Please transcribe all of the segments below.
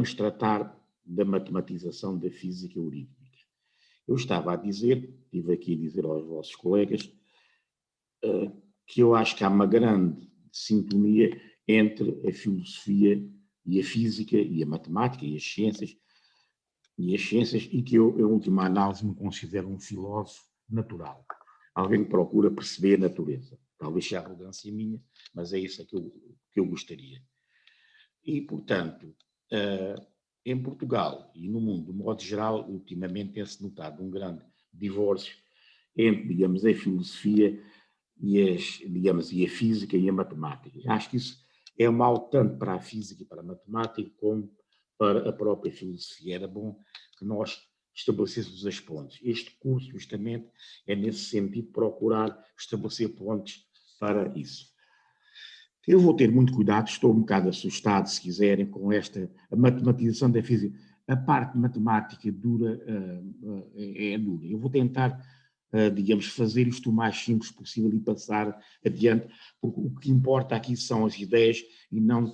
vamos tratar da matematização da física eurípica. Eu estava a dizer, estive aqui a dizer aos vossos colegas, que eu acho que há uma grande sintonia entre a filosofia e a física e a matemática e as ciências, e que eu, em última análise, me considero um filósofo natural. Alguém que procura perceber a natureza. Talvez seja arrogância minha, mas é isso que eu gostaria. E, portanto, em Portugal e no mundo, de modo geral, ultimamente tem-se notado um grande divórcio entre, digamos, a filosofia e a física e a matemática. Acho que isso é mau tanto para a física e para a matemática como para a própria filosofia. Era bom que nós estabelecêssemos as pontes. Este curso, justamente, é nesse sentido procurar estabelecer pontes para isso. Eu vou ter muito cuidado, estou um bocado assustado, se quiserem, com a matematização da física. A parte matemática dura, é dura. Eu vou tentar, digamos, fazer isto o mais simples possível e passar adiante, porque o que importa aqui são as ideias e não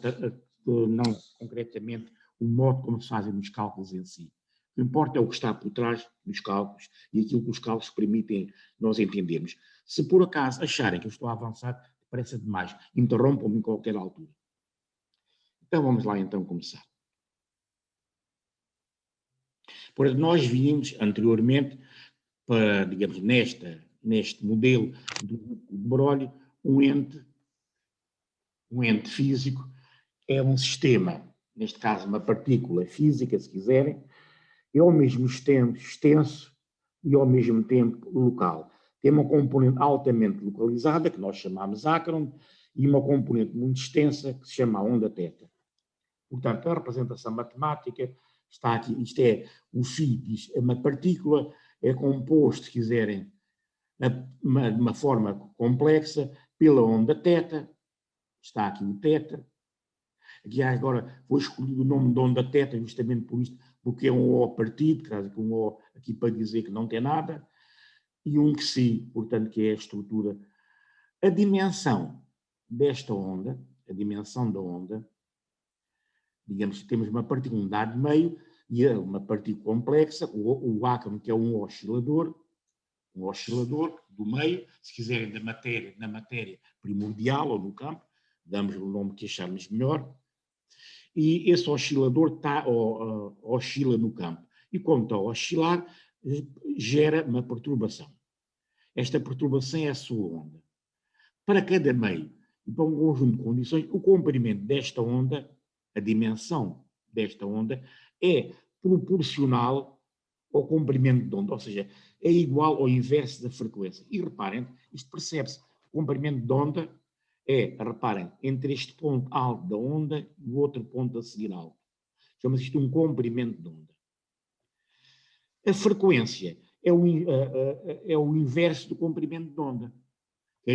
concretamente o modo como se fazem os cálculos em si. O que importa é o que está por trás dos cálculos e aquilo que os cálculos permitem nós entendermos. Se por acaso acharem que eu estou a avançar, parece demais, interrompam-me em qualquer altura. Então vamos lá então começar. Portanto, nós vimos anteriormente, para, digamos, neste modelo do de Broglie, um ente físico é um sistema, neste caso uma partícula física, se quiserem, é ao mesmo tempo extenso e ao mesmo tempo local. Tem uma componente altamente localizada, que nós chamamos ácron, e uma componente muito extensa, que se chama onda θ. Portanto, a representação matemática está aqui. Isto é o φ, é uma partícula, é composto, se quiserem, de uma forma complexa, pela onda θ. Está aqui o θ. Aqui agora foi escolhido o nome de onda θ justamente por isto, porque é um O partido, um O aqui para dizer que não tem nada, e um que sim, portanto, que é a estrutura. A dimensão desta onda, a dimensão da onda, digamos que temos uma partícula de meio e uma partícula complexa, o átomo, que é um oscilador do meio, se quiserem, na matéria primordial ou no campo, damos o nome que acharmos melhor, e esse oscilador oscila no campo. E quando está a oscilar, gera uma perturbação. Esta perturbação é a sua onda. Para cada meio e para um conjunto de condições, o comprimento desta onda, a dimensão desta onda, é proporcional ao comprimento de onda, ou seja, é igual ao inverso da frequência. E reparem, isto percebe-se, o comprimento de onda reparem, entre este ponto alto da onda e o outro ponto a seguir alto. Chama-se isto um comprimento de onda. A frequência é o inverso do comprimento de onda.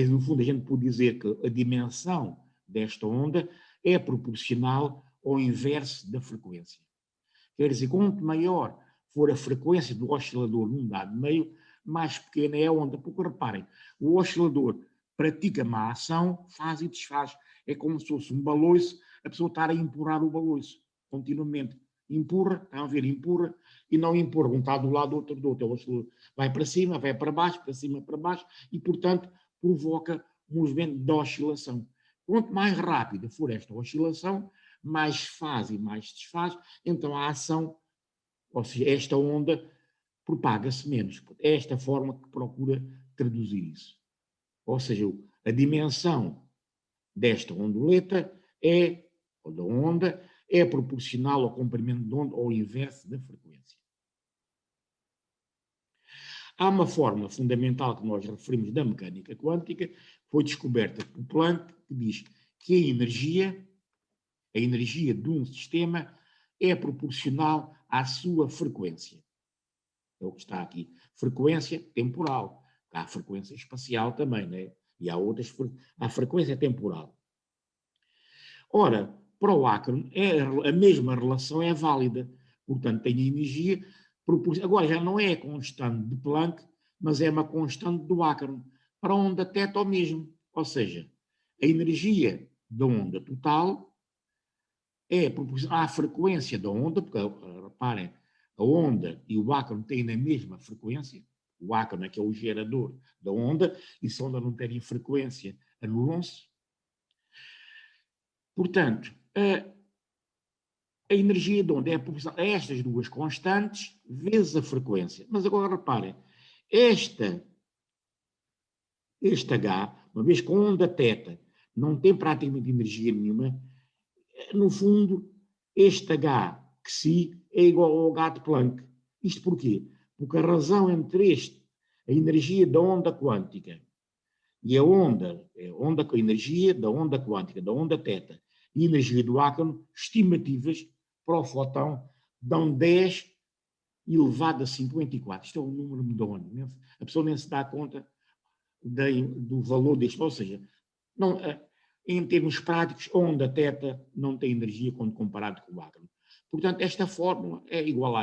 No fundo, a gente pode dizer que a dimensão desta onda é proporcional ao inverso da frequência. Quer dizer, quanto maior for a frequência do oscilador num dado meio, mais pequena é a onda. Porque, reparem, o oscilador pratica uma ação, faz e desfaz. É como se fosse um baloiço, a pessoa estar a empurrar o baloiço continuamente. Empurra, estão a ver, empurra, e não empurra. Um está do lado, outro do outro. O oscilador vai para cima, vai para baixo, para cima, para baixo, e, portanto, provoca um movimento de oscilação. Quanto mais rápida for esta oscilação, mais faz e mais desfaz, então a ação, ou seja, esta onda propaga-se menos. É esta forma que procura traduzir isso. Ou seja, a dimensão desta onduleta ou da onda, é proporcional ao comprimento de onda, ou ao inverso da frequência. Há uma fórmula fundamental que nós referimos da mecânica quântica, que foi descoberta por Planck, que diz que a energia de um sistema é proporcional à sua frequência. É o que está aqui. Frequência temporal. Há a frequência espacial também, né? E há outras, a frequência temporal. Ora, para o ácron, a mesma relação é válida. Portanto, tem energia. Agora, já não é a constante de Planck, mas é uma constante do ácron. Para a onda θ, o mesmo. Ou seja, a energia da onda total é proporcional à frequência da onda, porque, reparem, a onda e o átomo têm a mesma frequência, o átomo é que é o gerador da onda, e se a onda não tem frequência, anulam-se. Portanto, a energia da onda é proporcional a estas duas constantes vezes a frequência. Mas agora reparem, este H, uma vez que a onda θ não tem praticamente energia nenhuma, no fundo, este H que si é igual ao H de Planck. Isto porquê? Porque a razão entre a energia da onda quântica e a energia da onda quântica, da onda θ, e a energia do átomo, estimativas para o fotão, dão 10 elevado a 54. Isto é um número medonho. A pessoa nem se dá conta do valor disto. Ou seja, não, em termos práticos, a onda θ não tem energia quando comparado com o átomo. Portanto, esta fórmula é igual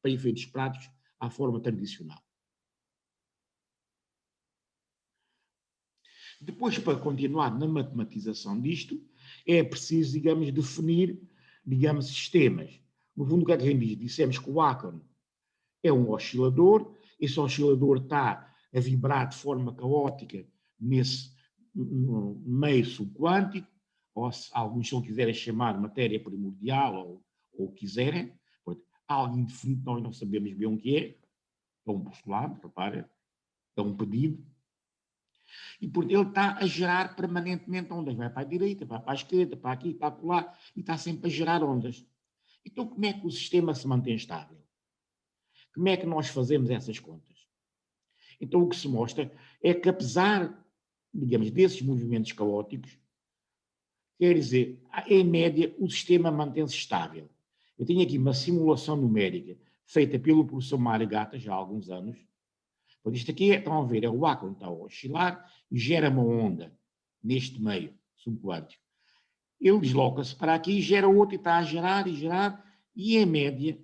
para efeitos práticos, à forma tradicional. Depois, para continuar na matematização disto, é preciso, digamos, definir, digamos, sistemas. No fundo, o que é que a gente diz? Dissemos que o átomo é um oscilador, esse oscilador está a vibrar de forma caótica nesse meio subquântico, ou se alguns não quiserem chamar matéria primordial, ou quiserem, algo indefinido, nós não sabemos bem o que é um postulado, reparem, é um pedido, e porque ele está a gerar permanentemente ondas, vai para a direita, vai para a esquerda, para aqui, para lá, e está sempre a gerar ondas. Então, como é que o sistema se mantém estável? Como é que nós fazemos essas contas? Então, o que se mostra é que, apesar, digamos, desses movimentos caóticos, quer dizer, em média, o sistema mantém-se estável. Eu tenho aqui uma simulação numérica feita pelo professor Mário Gata, já há alguns anos. Isto aqui, estão a ver, é o átomo que está a oscilar e gera uma onda neste meio subquântico. Ele desloca-se para aqui e gera outra e está a gerar e gerar, e em média,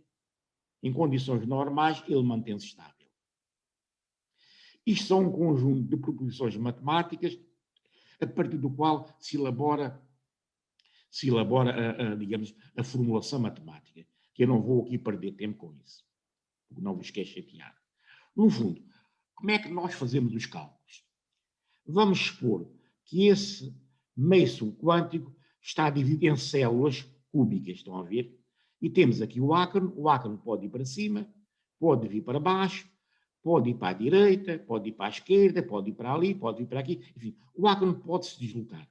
em condições normais, ele mantém-se estável. Isto são um conjunto de proposições matemáticas a partir do qual se elabora digamos, a formulação matemática, que eu não vou aqui perder tempo com isso, porque não vos quero chatear. No fundo, como é que nós fazemos os cálculos? Vamos supor que esse meio subquântico está dividido em células cúbicas, estão a ver? E temos aqui o átomo pode ir para cima, pode vir para baixo, pode ir para a direita, pode ir para a esquerda, pode ir para ali, pode ir para aqui, enfim, o átomo pode se deslocar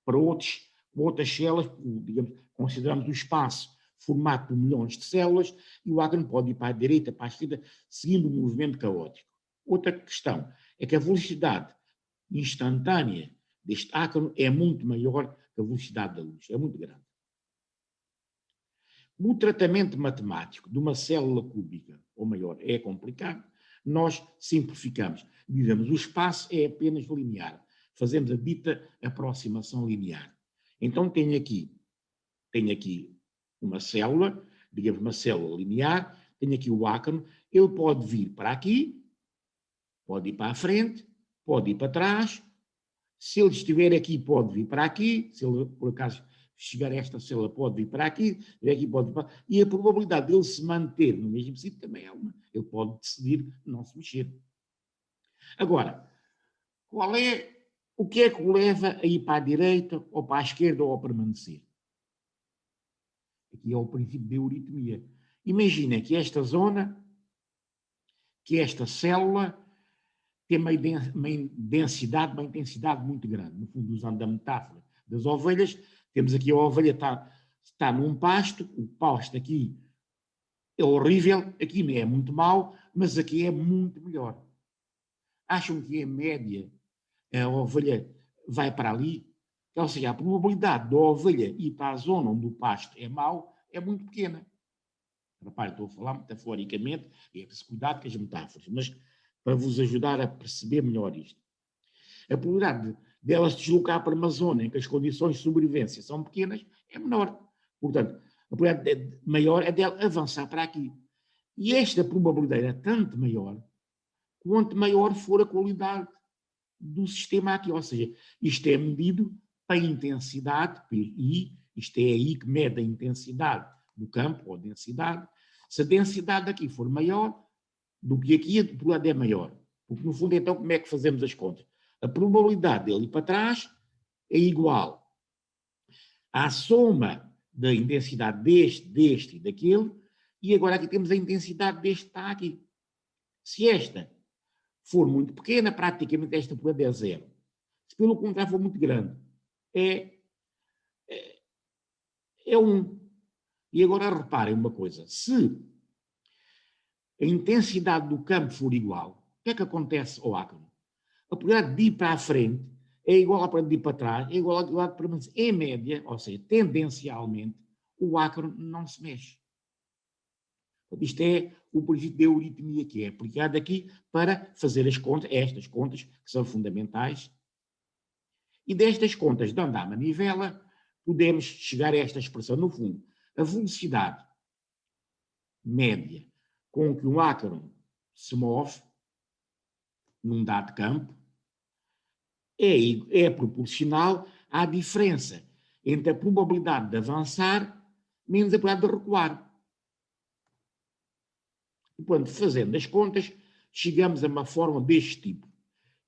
para outras células, digamos, consideramos o espaço formado por milhões de células, e o átomo pode ir para a direita, para a esquerda, seguindo o movimento caótico. Outra questão é que a velocidade instantânea deste átomo é muito maior que a velocidade da luz, é muito grande. No tratamento matemático de uma célula cúbica, ou maior, é complicado, nós simplificamos. Dizemos, o espaço é apenas linear. Fazemos a dita aproximação linear. Então, tenho aqui uma célula, digamos uma célula linear, tenho aqui o átomo, ele pode vir para aqui, pode ir para a frente, pode ir para trás. Se ele estiver aqui, pode vir para aqui. Se ele, por acaso, chegar a esta célula, pode vir para aqui, pode vir para aqui. E a probabilidade dele se manter no mesmo sítio também é uma. Ele pode decidir não se mexer. Agora, o que é que o leva a ir para a direita, ou para a esquerda, ou a permanecer? Aqui é o princípio da euritmia. Imagina que esta zona, que esta célula, tem uma densidade, uma intensidade muito grande. No fundo, usando a metáfora das ovelhas, temos aqui a ovelha está num pasto, o pasto aqui é horrível, aqui não é muito mau, mas aqui é muito melhor. Acham que, em média, a ovelha vai para ali? Ou seja, a probabilidade da ovelha ir para a zona onde o pasto é mau é muito pequena. Repare, estou a falar metaforicamente, e é preciso cuidado com as metáforas, mas para vos ajudar a perceber melhor isto. A probabilidade dela se deslocar para uma zona em que as condições de sobrevivência são pequenas é menor. Portanto, a probabilidade maior é dela avançar para aqui. E esta probabilidade é tanto maior quanto maior for a qualidade do sistema aqui. Ou seja, isto é medido para a intensidade, PI, Isto é aí que mede a intensidade do campo, ou densidade. Se a densidade aqui for maior do que aqui, a probabilidade é maior. Porque, no fundo, então, como é que fazemos as contas? A probabilidade dele ir para trás é igual à soma da intensidade deste e daquele, e agora aqui temos a intensidade deste que está aqui. Se esta for muito pequena, praticamente esta probabilidade é zero. Se pelo contrário for muito grande, é 1. E agora reparem uma coisa, se a intensidade do campo for igual, o que é que acontece ao átomo? A probabilidade de ir para a frente é igual à probabilidade de ir para trás, é igual à probabilidade de permanecer. Em média, ou seja, tendencialmente, o átomo não se mexe. Isto é o princípio da euritmia que é aplicado aqui para fazer as contas, estas contas que são fundamentais. E destas contas, dando à manivela, podemos chegar a esta expressão. No fundo, a velocidade média com que um átomo se move num dado campo é proporcional à diferença entre a probabilidade de avançar menos a probabilidade de recuar. E, quando fazendo as contas, chegamos a uma forma deste tipo.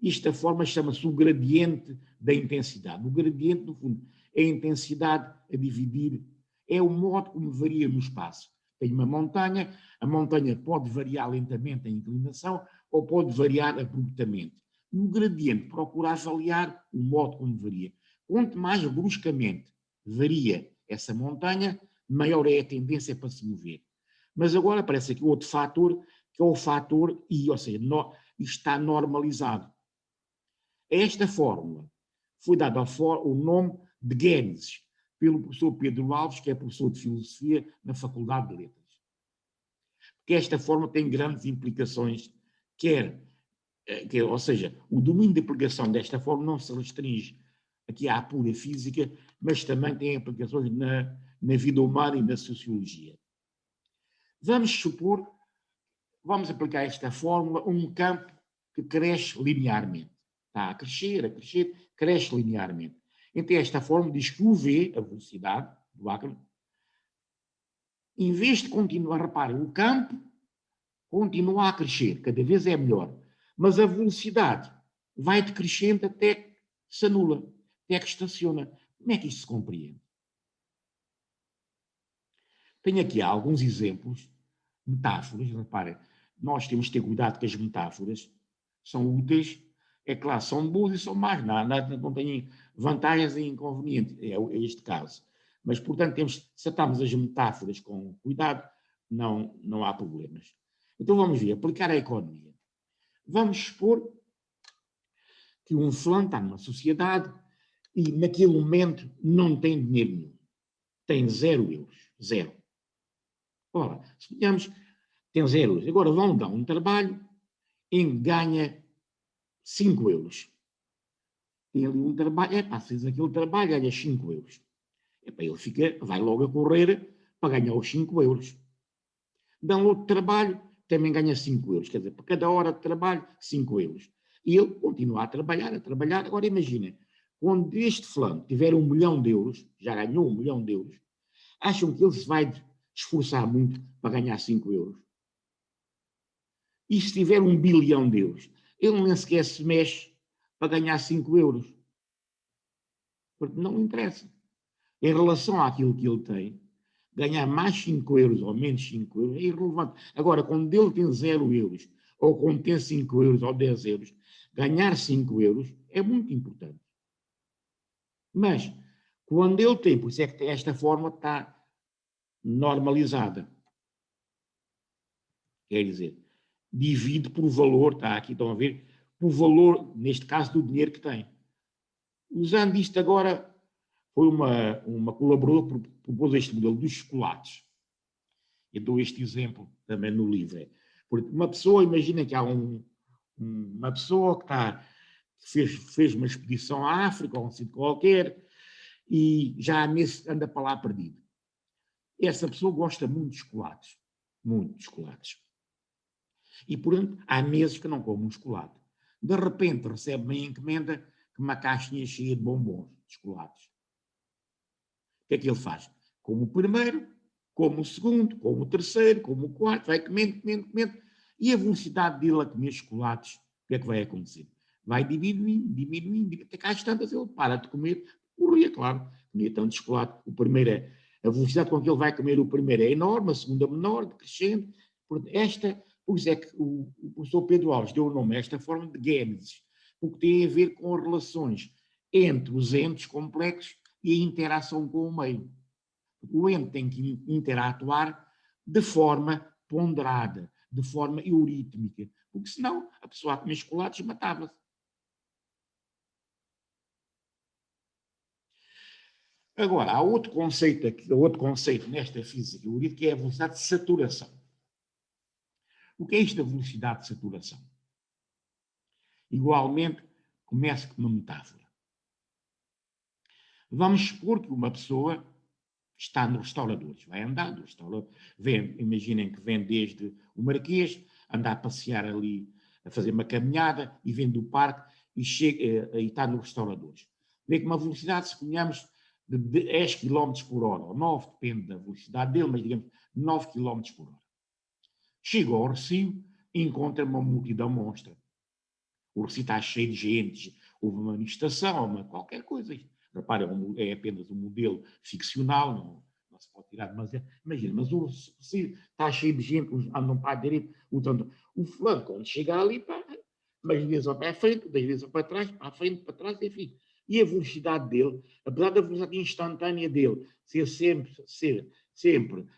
Esta forma chama-se o gradiente da intensidade. O gradiente, no fundo, é a intensidade a dividir, é o modo como varia no espaço. Tem uma montanha, a montanha pode variar lentamente a inclinação ou pode variar abruptamente. E o gradiente procura avaliar o modo como varia. Quanto mais bruscamente varia essa montanha, maior é a tendência para se mover. Mas agora aparece aqui outro fator, que é o fator I, ou seja, está normalizado. A esta fórmula foi dado o nome de Gênesis, pelo professor Pedro Alves, que é professor de Filosofia na Faculdade de Letras. Porque esta fórmula tem grandes implicações, ou seja, o domínio de aplicação desta fórmula não se restringe aqui à pura física, mas também tem implicações na vida humana e na sociologia. Vamos aplicar esta fórmula a um campo que cresce linearmente. Está a crescer, cresce linearmente. Então esta fórmula diz que o V, a velocidade do átomo, em vez de continuar, reparem, o campo continua a crescer, cada vez é melhor, mas a velocidade vai decrescendo até que se anula, até que estaciona. Como é que isto se compreende? Tenho aqui alguns exemplos, metáforas, reparem, nós temos que ter cuidado que as metáforas são úteis, é claro, são boas e são más, não têm vantagens e inconvenientes, é este caso. Mas, portanto, se atarmos as metáforas com cuidado, não há problemas. Então vamos ver, aplicar a economia. Vamos supor que um fulano está numa sociedade e naquele momento não tem dinheiro nenhum. Tem 0 euros. 0. Ora, suponhamos que tem 0 euros. Agora vão dar um trabalho em que ganha 5 euros. Tem ali um trabalho, fez aquele trabalho, ganha 5 euros. Ele vai logo a correr para ganhar os 5 euros. Dão outro trabalho, também ganha 5 euros. Quer dizer, por cada hora de trabalho, 5 euros. E ele continua a trabalhar. Agora imagina, quando este fulano tiver 1 milhão de euros, já ganhou 1 milhão de euros, acham que ele se vai esforçar muito para ganhar 5 euros? E se tiver 1 bilhão de euros, ele nem sequer se mexe para ganhar 5 euros. Porque não interessa. Em relação àquilo que ele tem, ganhar mais 5 euros ou menos 5 euros é irrelevante. Agora, quando ele tem 0 euros, ou quando tem 5 euros ou 10 euros, ganhar 5 euros é muito importante. Mas, quando ele tem, por isso é que esta forma está normalizada. Quer dizer, divide por valor, está aqui, estão a ver, por valor, neste caso, do dinheiro que tem. Usando isto agora, foi uma colaboradora que propôs este modelo dos chocolates. Eu dou este exemplo também no livro. Porque uma pessoa, imagina que há uma pessoa que fez uma expedição à África, ou um sítio qualquer, e já há meses anda para lá perdido. Essa pessoa gosta muito de chocolates. Muito de chocolates. E, portanto, há meses que não come um chocolate. De repente recebe uma encomenda que uma caixinha cheia de bombons, de chocolates. O que é que ele faz? Como o primeiro, como o segundo, como o terceiro, como o quarto, vai comendo, comendo, comendo. E a velocidade dele a comer chocolates, o que é que vai acontecer? Vai diminuindo, diminuindo, até que às tantas ele para de comer, morria, claro, comia tanto chocolate. O primeiro é, a velocidade com que ele vai comer o primeiro é enorme, a segunda menor, crescendo. Por isso é que o professor Pedro Alves deu o nome a esta forma de gênesis, porque tem a ver com as relações entre os entes complexos e a interação com o meio. O ente tem que interatuar de forma ponderada, de forma eurítmica, porque senão a pessoa a comer chocolates matava-se. Agora, há outro conceito nesta física eurítmica que é a velocidade de saturação. O que é isto da velocidade de saturação? Igualmente, começa com uma metáfora. Vamos supor que uma pessoa está nos restauradores, vai andar do restaurador, imaginem que vem desde o Marquês, anda a passear ali, a fazer uma caminhada e vem do parque e chega e está nos restauradores. Vê com uma velocidade, suponhamos, de 10 km por hora, ou 9, depende da velocidade dele, mas digamos 9 km por hora. Chega ao Recio e encontra uma multidão monstra. O Recio está cheio de gente, houve uma manifestação, qualquer coisa. Repara, é apenas um modelo ficcional, não se pode tirar demasiado. Imagina, mas o Recio está cheio de gente, uns andam para a direita, o fulano, quando chega ali, pá, umas vezes para a frente, das vezes para trás, para a frente, para trás, enfim. E a velocidade dele, apesar da velocidade instantânea dele ser sempre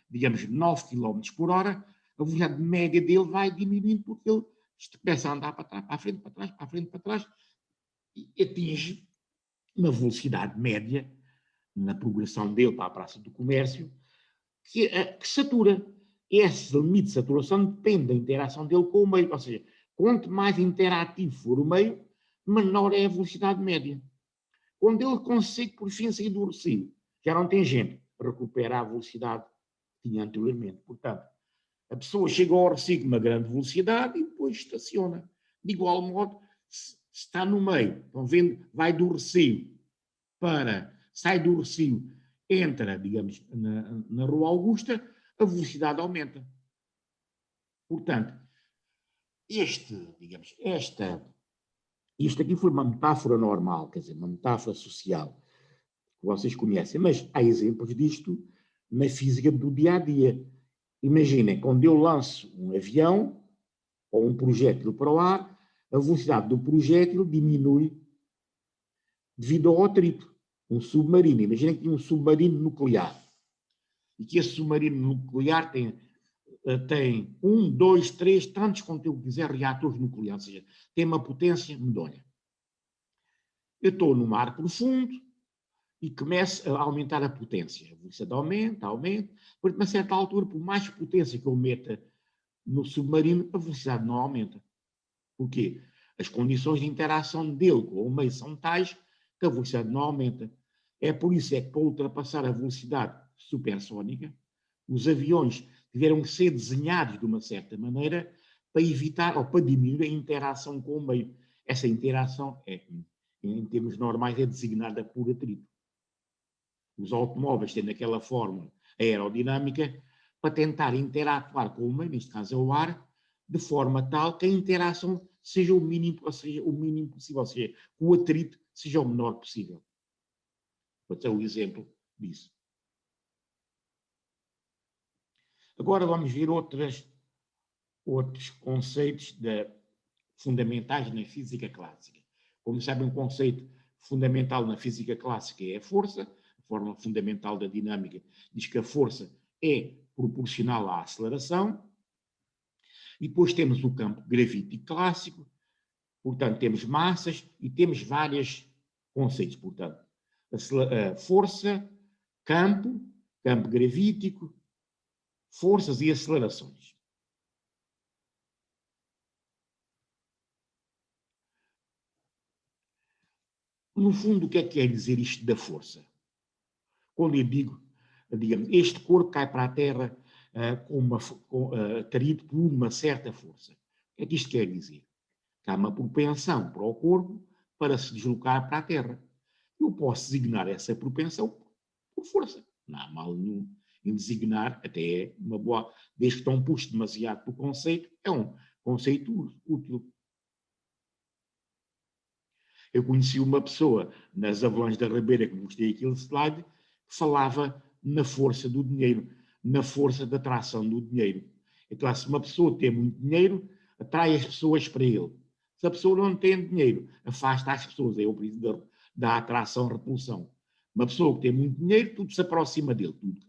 digamos, 9 km por hora, a velocidade média dele vai diminuindo porque ele começa a andar para trás, para a frente, para trás, para a frente, para trás, e atinge uma velocidade média na progressão dele para a Praça do Comércio, que satura. Esse limite de saturação depende da interação dele com o meio, ou seja, quanto mais interativo for o meio, menor é a velocidade média. Quando ele consegue, por fim, sair do Recio, já não tem gente, recupera a velocidade que tinha anteriormente. Portanto, a pessoa chega ao Recio com uma grande velocidade e depois estaciona. De igual modo, se está no meio, estão vendo, sai do Recio, entra, digamos, na Rua Augusta, a velocidade aumenta. Portanto, isto aqui foi uma metáfora normal, quer dizer, uma metáfora social, que vocês conhecem, mas há exemplos disto na física do dia a dia. Imaginem, quando eu lanço um avião ou um projétil para o ar, a velocidade do projétil diminui devido ao atrito. Um submarino, imaginem que tem um submarino nuclear e que esse submarino nuclear tem 1, 2, 3, tantos quanto eu quiser reatores nucleares, ou seja, tem uma potência medonha. Eu estou no mar profundo e começo a aumentar a potência. A velocidade aumenta, por uma certa altura, por mais potência que eu meta no submarino, a velocidade não aumenta. Porquê? As condições de interação dele com o meio são tais que a velocidade não aumenta. É por isso que para ultrapassar a velocidade supersónica, os aviões tiveram que ser desenhados de uma certa maneira para evitar ou para diminuir a interação com o meio. Essa interação, em termos normais, é designada por atrito. Os automóveis têm aquela fórmula aerodinâmica para tentar interatuar com o meio, neste caso é o ar, de forma tal que a interação seja o mínimo possível, ou seja, o atrito seja o menor possível. Pode ser um exemplo disso. Agora vamos ver outros conceitos fundamentais na física clássica. Como sabem, um conceito fundamental na física clássica é a força. A fórmula fundamental da dinâmica diz que a força é proporcional à aceleração. E depois temos o campo gravítico clássico. Portanto, temos massas e temos vários conceitos. Portanto, força, campo gravítico, forças e acelerações. No fundo, o que é que quer dizer isto da força? Quando eu digo, digamos, este corpo cai para a Terra atraído por uma certa força. O que é que isto quer dizer? Que há uma propensão para o corpo para se deslocar para a Terra. Eu posso designar essa propensão por força. Não há mal nenhum em designar, até é uma boa, desde que estão puxos demasiado pelo conceito, é um conceito útil. Eu conheci uma pessoa nas Avelãs da Ribeira, que mostrei aquele slide, que falava na força do dinheiro, na força da atração do dinheiro. Então, se uma pessoa tem muito dinheiro, atrai as pessoas para ele. Se a pessoa não tem dinheiro, afasta as pessoas. É o princípio da atração-repulsão. Uma pessoa que tem muito dinheiro, tudo se aproxima dele. Tudo,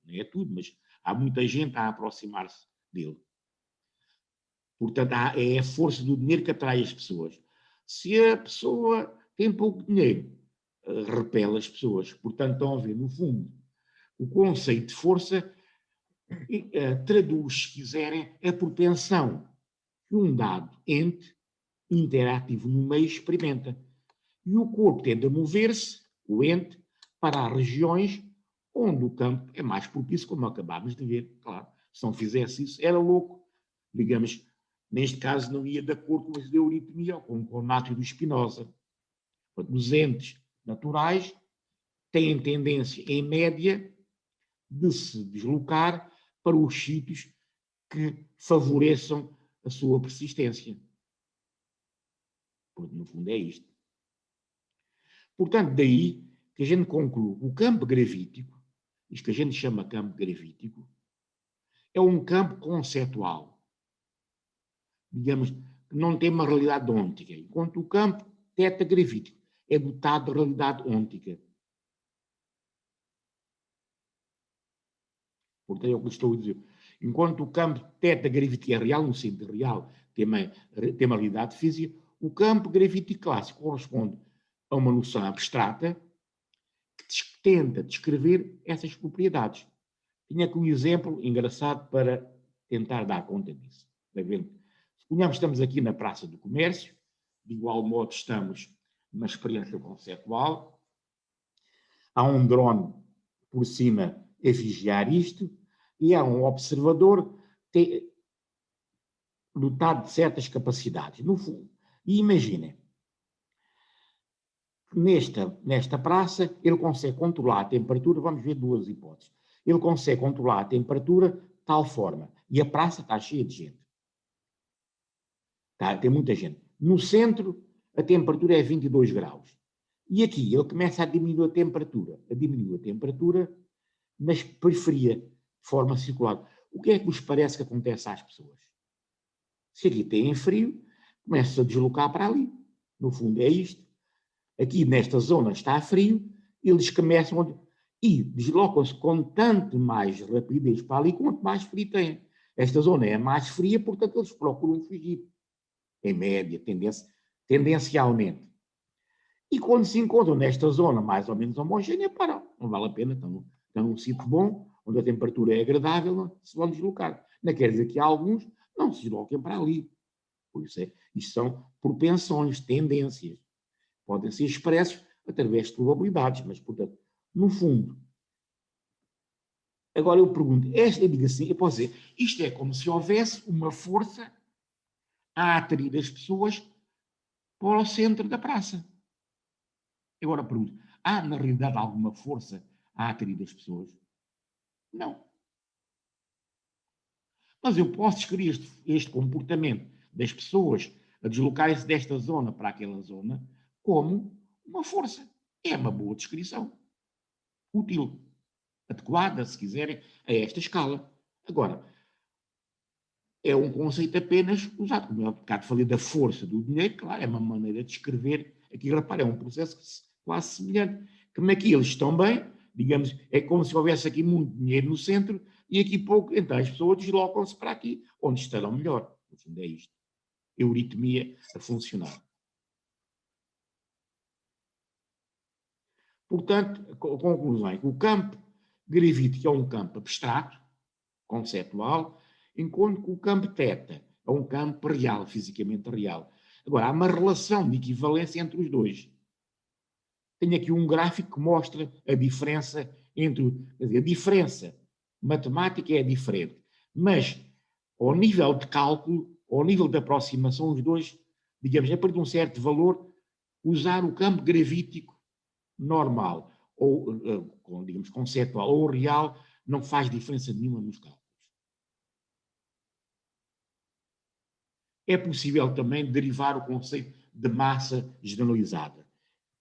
não é tudo, mas há muita gente a aproximar-se dele. Portanto, é a força do dinheiro que atrai as pessoas. Se a pessoa tem pouco dinheiro, repele as pessoas. Portanto, estão a ver, no fundo, o conceito de força traduz, se quiserem, a propensão que um dado ente interativo no meio experimenta. E o corpo tende a mover-se, o ente, para as regiões onde o campo é mais propício, como acabámos de ver. Claro, se não fizesse isso, era louco. Digamos, neste caso não ia de acordo com as da euritmia ou com o conátrio do Spinoza. Os entes naturais têm tendência, em média, de se deslocar para os sítios que favoreçam a sua persistência. Porque, no fundo, é isto. Portanto, daí que a gente conclui o campo gravítico, isto que a gente chama campo gravítico, é um campo conceitual. Digamos, que não tem uma realidade ôntica, enquanto o campo teta-gravítico é dotado de realidade ôntica. Portanto, é o que estou a dizer. Enquanto o campo teta-gravítico é real, no sentido real, tem uma realidade física, o campo gravítico clássico corresponde a uma noção abstrata que tenta descrever essas propriedades. Tinha aqui um exemplo engraçado para tentar dar conta disso. Suponhamos que estamos aqui na Praça do Comércio, de igual modo estamos numa experiência conceptual, há um drone por cima a vigiar isto, e há um observador dotado de certas capacidades. No fundo, e imaginem, nesta praça, ele consegue controlar a temperatura, vamos ver duas hipóteses. Ele consegue controlar a temperatura de tal forma, e a praça está cheia de gente. Tem muita gente. No centro, a temperatura é 22 graus. E aqui ele começa a diminuir a temperatura, mas periferia, de forma circular. O que é que vos parece que acontece às pessoas? Se aqui têm frio, começa a deslocar para ali. No fundo é isto. Aqui nesta zona está frio, eles começam e deslocam-se com tanto mais rapidez para ali, quanto mais frio têm. Esta zona é mais fria, portanto eles procuram fugir. Em média, tendencialmente. E quando se encontram nesta zona mais ou menos homogénea, param. Não vale a pena, estão num sítio bom, onde a temperatura é agradável, não se vão deslocar. Não quer dizer que alguns não se desloquem para ali. Por isso isto são propensões, tendências. Podem ser expressos através de probabilidades, mas, portanto, no fundo. Agora eu pergunto, eu digo assim, eu posso dizer, isto é como se houvesse uma força a atrair as pessoas para o centro da praça. Agora pergunto, há na realidade alguma força a atrair as pessoas? Não. Mas eu posso descrever este comportamento das pessoas a deslocarem-se desta zona para aquela zona como uma força. É uma boa descrição. Útil. Adequada, se quiserem, a esta escala. Agora, é um conceito apenas usado. Como eu há bocado falei da força do dinheiro, claro, é uma maneira de descrever. Aqui, repara, é um processo quase semelhante. Como aqui eles estão bem, digamos, é como se houvesse aqui muito dinheiro no centro e aqui pouco, então as pessoas deslocam-se para aqui, onde estarão melhor. No fundo é isto. Euritmia a funcionar. Portanto, a conclusão é que o campo gravítico é um campo abstrato, conceptual, enquanto que o campo θ é um campo real, fisicamente real. Agora, há uma relação de equivalência entre os dois. Tenho aqui um gráfico que mostra a diferença entre... Quer dizer, a diferença matemática é diferente, mas ao nível de cálculo, ao nível de aproximação, os dois, digamos, a partir de um certo valor, usar o campo gravítico normal ou, digamos, conceptual ou real, não faz diferença nenhuma nos cálculos. É possível também derivar o conceito de massa generalizada.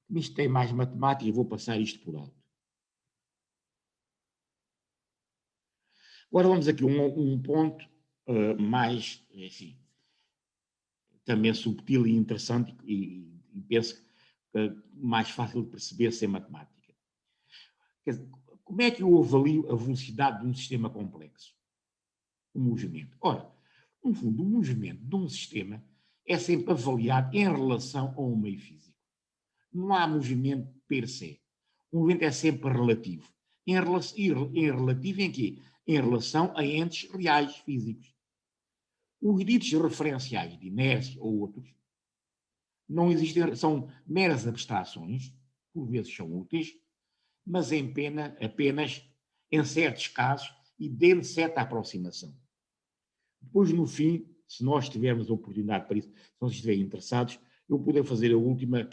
Isto tem mais matemática e vou passar isto por alto. Agora vamos aqui a um ponto mais, enfim, também subtil e interessante e penso mais fácil de perceber sem matemática. Quer dizer, como é que eu avalio a velocidade de um sistema complexo? O movimento. Ora, no fundo, o movimento de um sistema é sempre avaliado em relação a um meio físico. Não há movimento per se. O movimento é sempre relativo. Em relativo em quê? Em relação a entes reais físicos. Os ditos referenciais de inércia ou outros não existem, são meras abstrações, por vezes são úteis, mas apenas em certos casos e dentro de certa aproximação. Depois, no fim, se nós tivermos a oportunidade para isso, se nós estiverem interessados, eu poder fazer a última,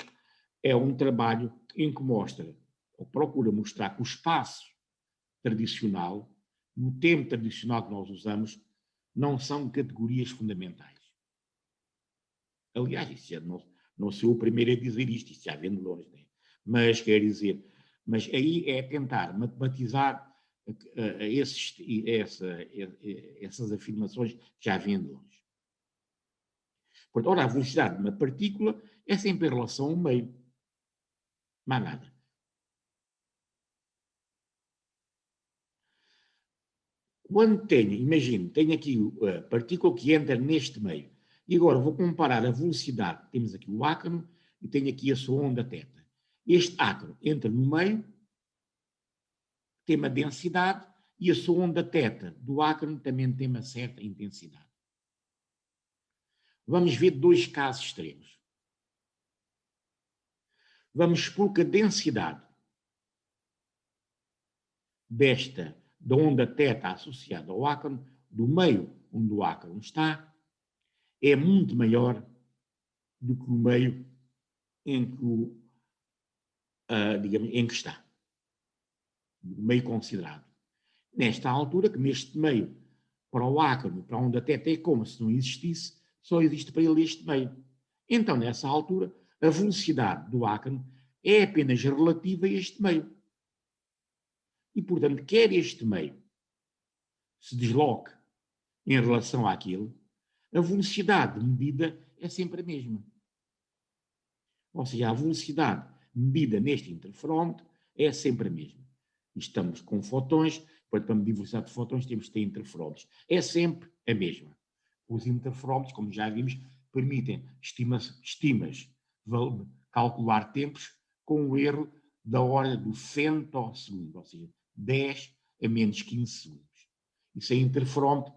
é um trabalho em que mostra, ou procura mostrar que o espaço tradicional, no tempo tradicional que nós usamos, não são categorias fundamentais. Aliás, isso já não sou o primeiro a dizer isto já vem de longe, né? Mas quer dizer, mas aí é tentar matematizar essas afirmações que já vêm de longe. Portanto, ora, a velocidade de uma partícula é sempre em relação ao meio. Mais nada. Quando tenho aqui a partícula que entra neste meio, e agora vou comparar a velocidade, temos aqui o átomo e tenho aqui a sua onda θ. Este átomo entra no meio, tem uma densidade, e a sua onda θ do átomo também tem uma certa intensidade. Vamos ver dois casos extremos. Vamos supor que a densidade da onda θ associada ao átomo, do meio onde o átomo está, é muito maior do que o meio em que está. O meio considerado. Nesta altura, que neste meio, para o átomo, para a onda θ, é como se não existisse, só existe para ele este meio. Então, nessa altura, a velocidade do átomo é apenas relativa a este meio. E, portanto, quer este meio se desloque em relação àquilo, a velocidade medida é sempre a mesma. Ou seja, a velocidade medida neste interferómetro é sempre a mesma. Estamos com fotões, para medir a velocidade de fotões temos que ter interferómetros. É sempre a mesma. Os interferómetros, como já vimos, permitem calcular tempos com o erro da ordem do femtosegundo, ou seja, 10 a menos 15 segundos. E sem interferómetro,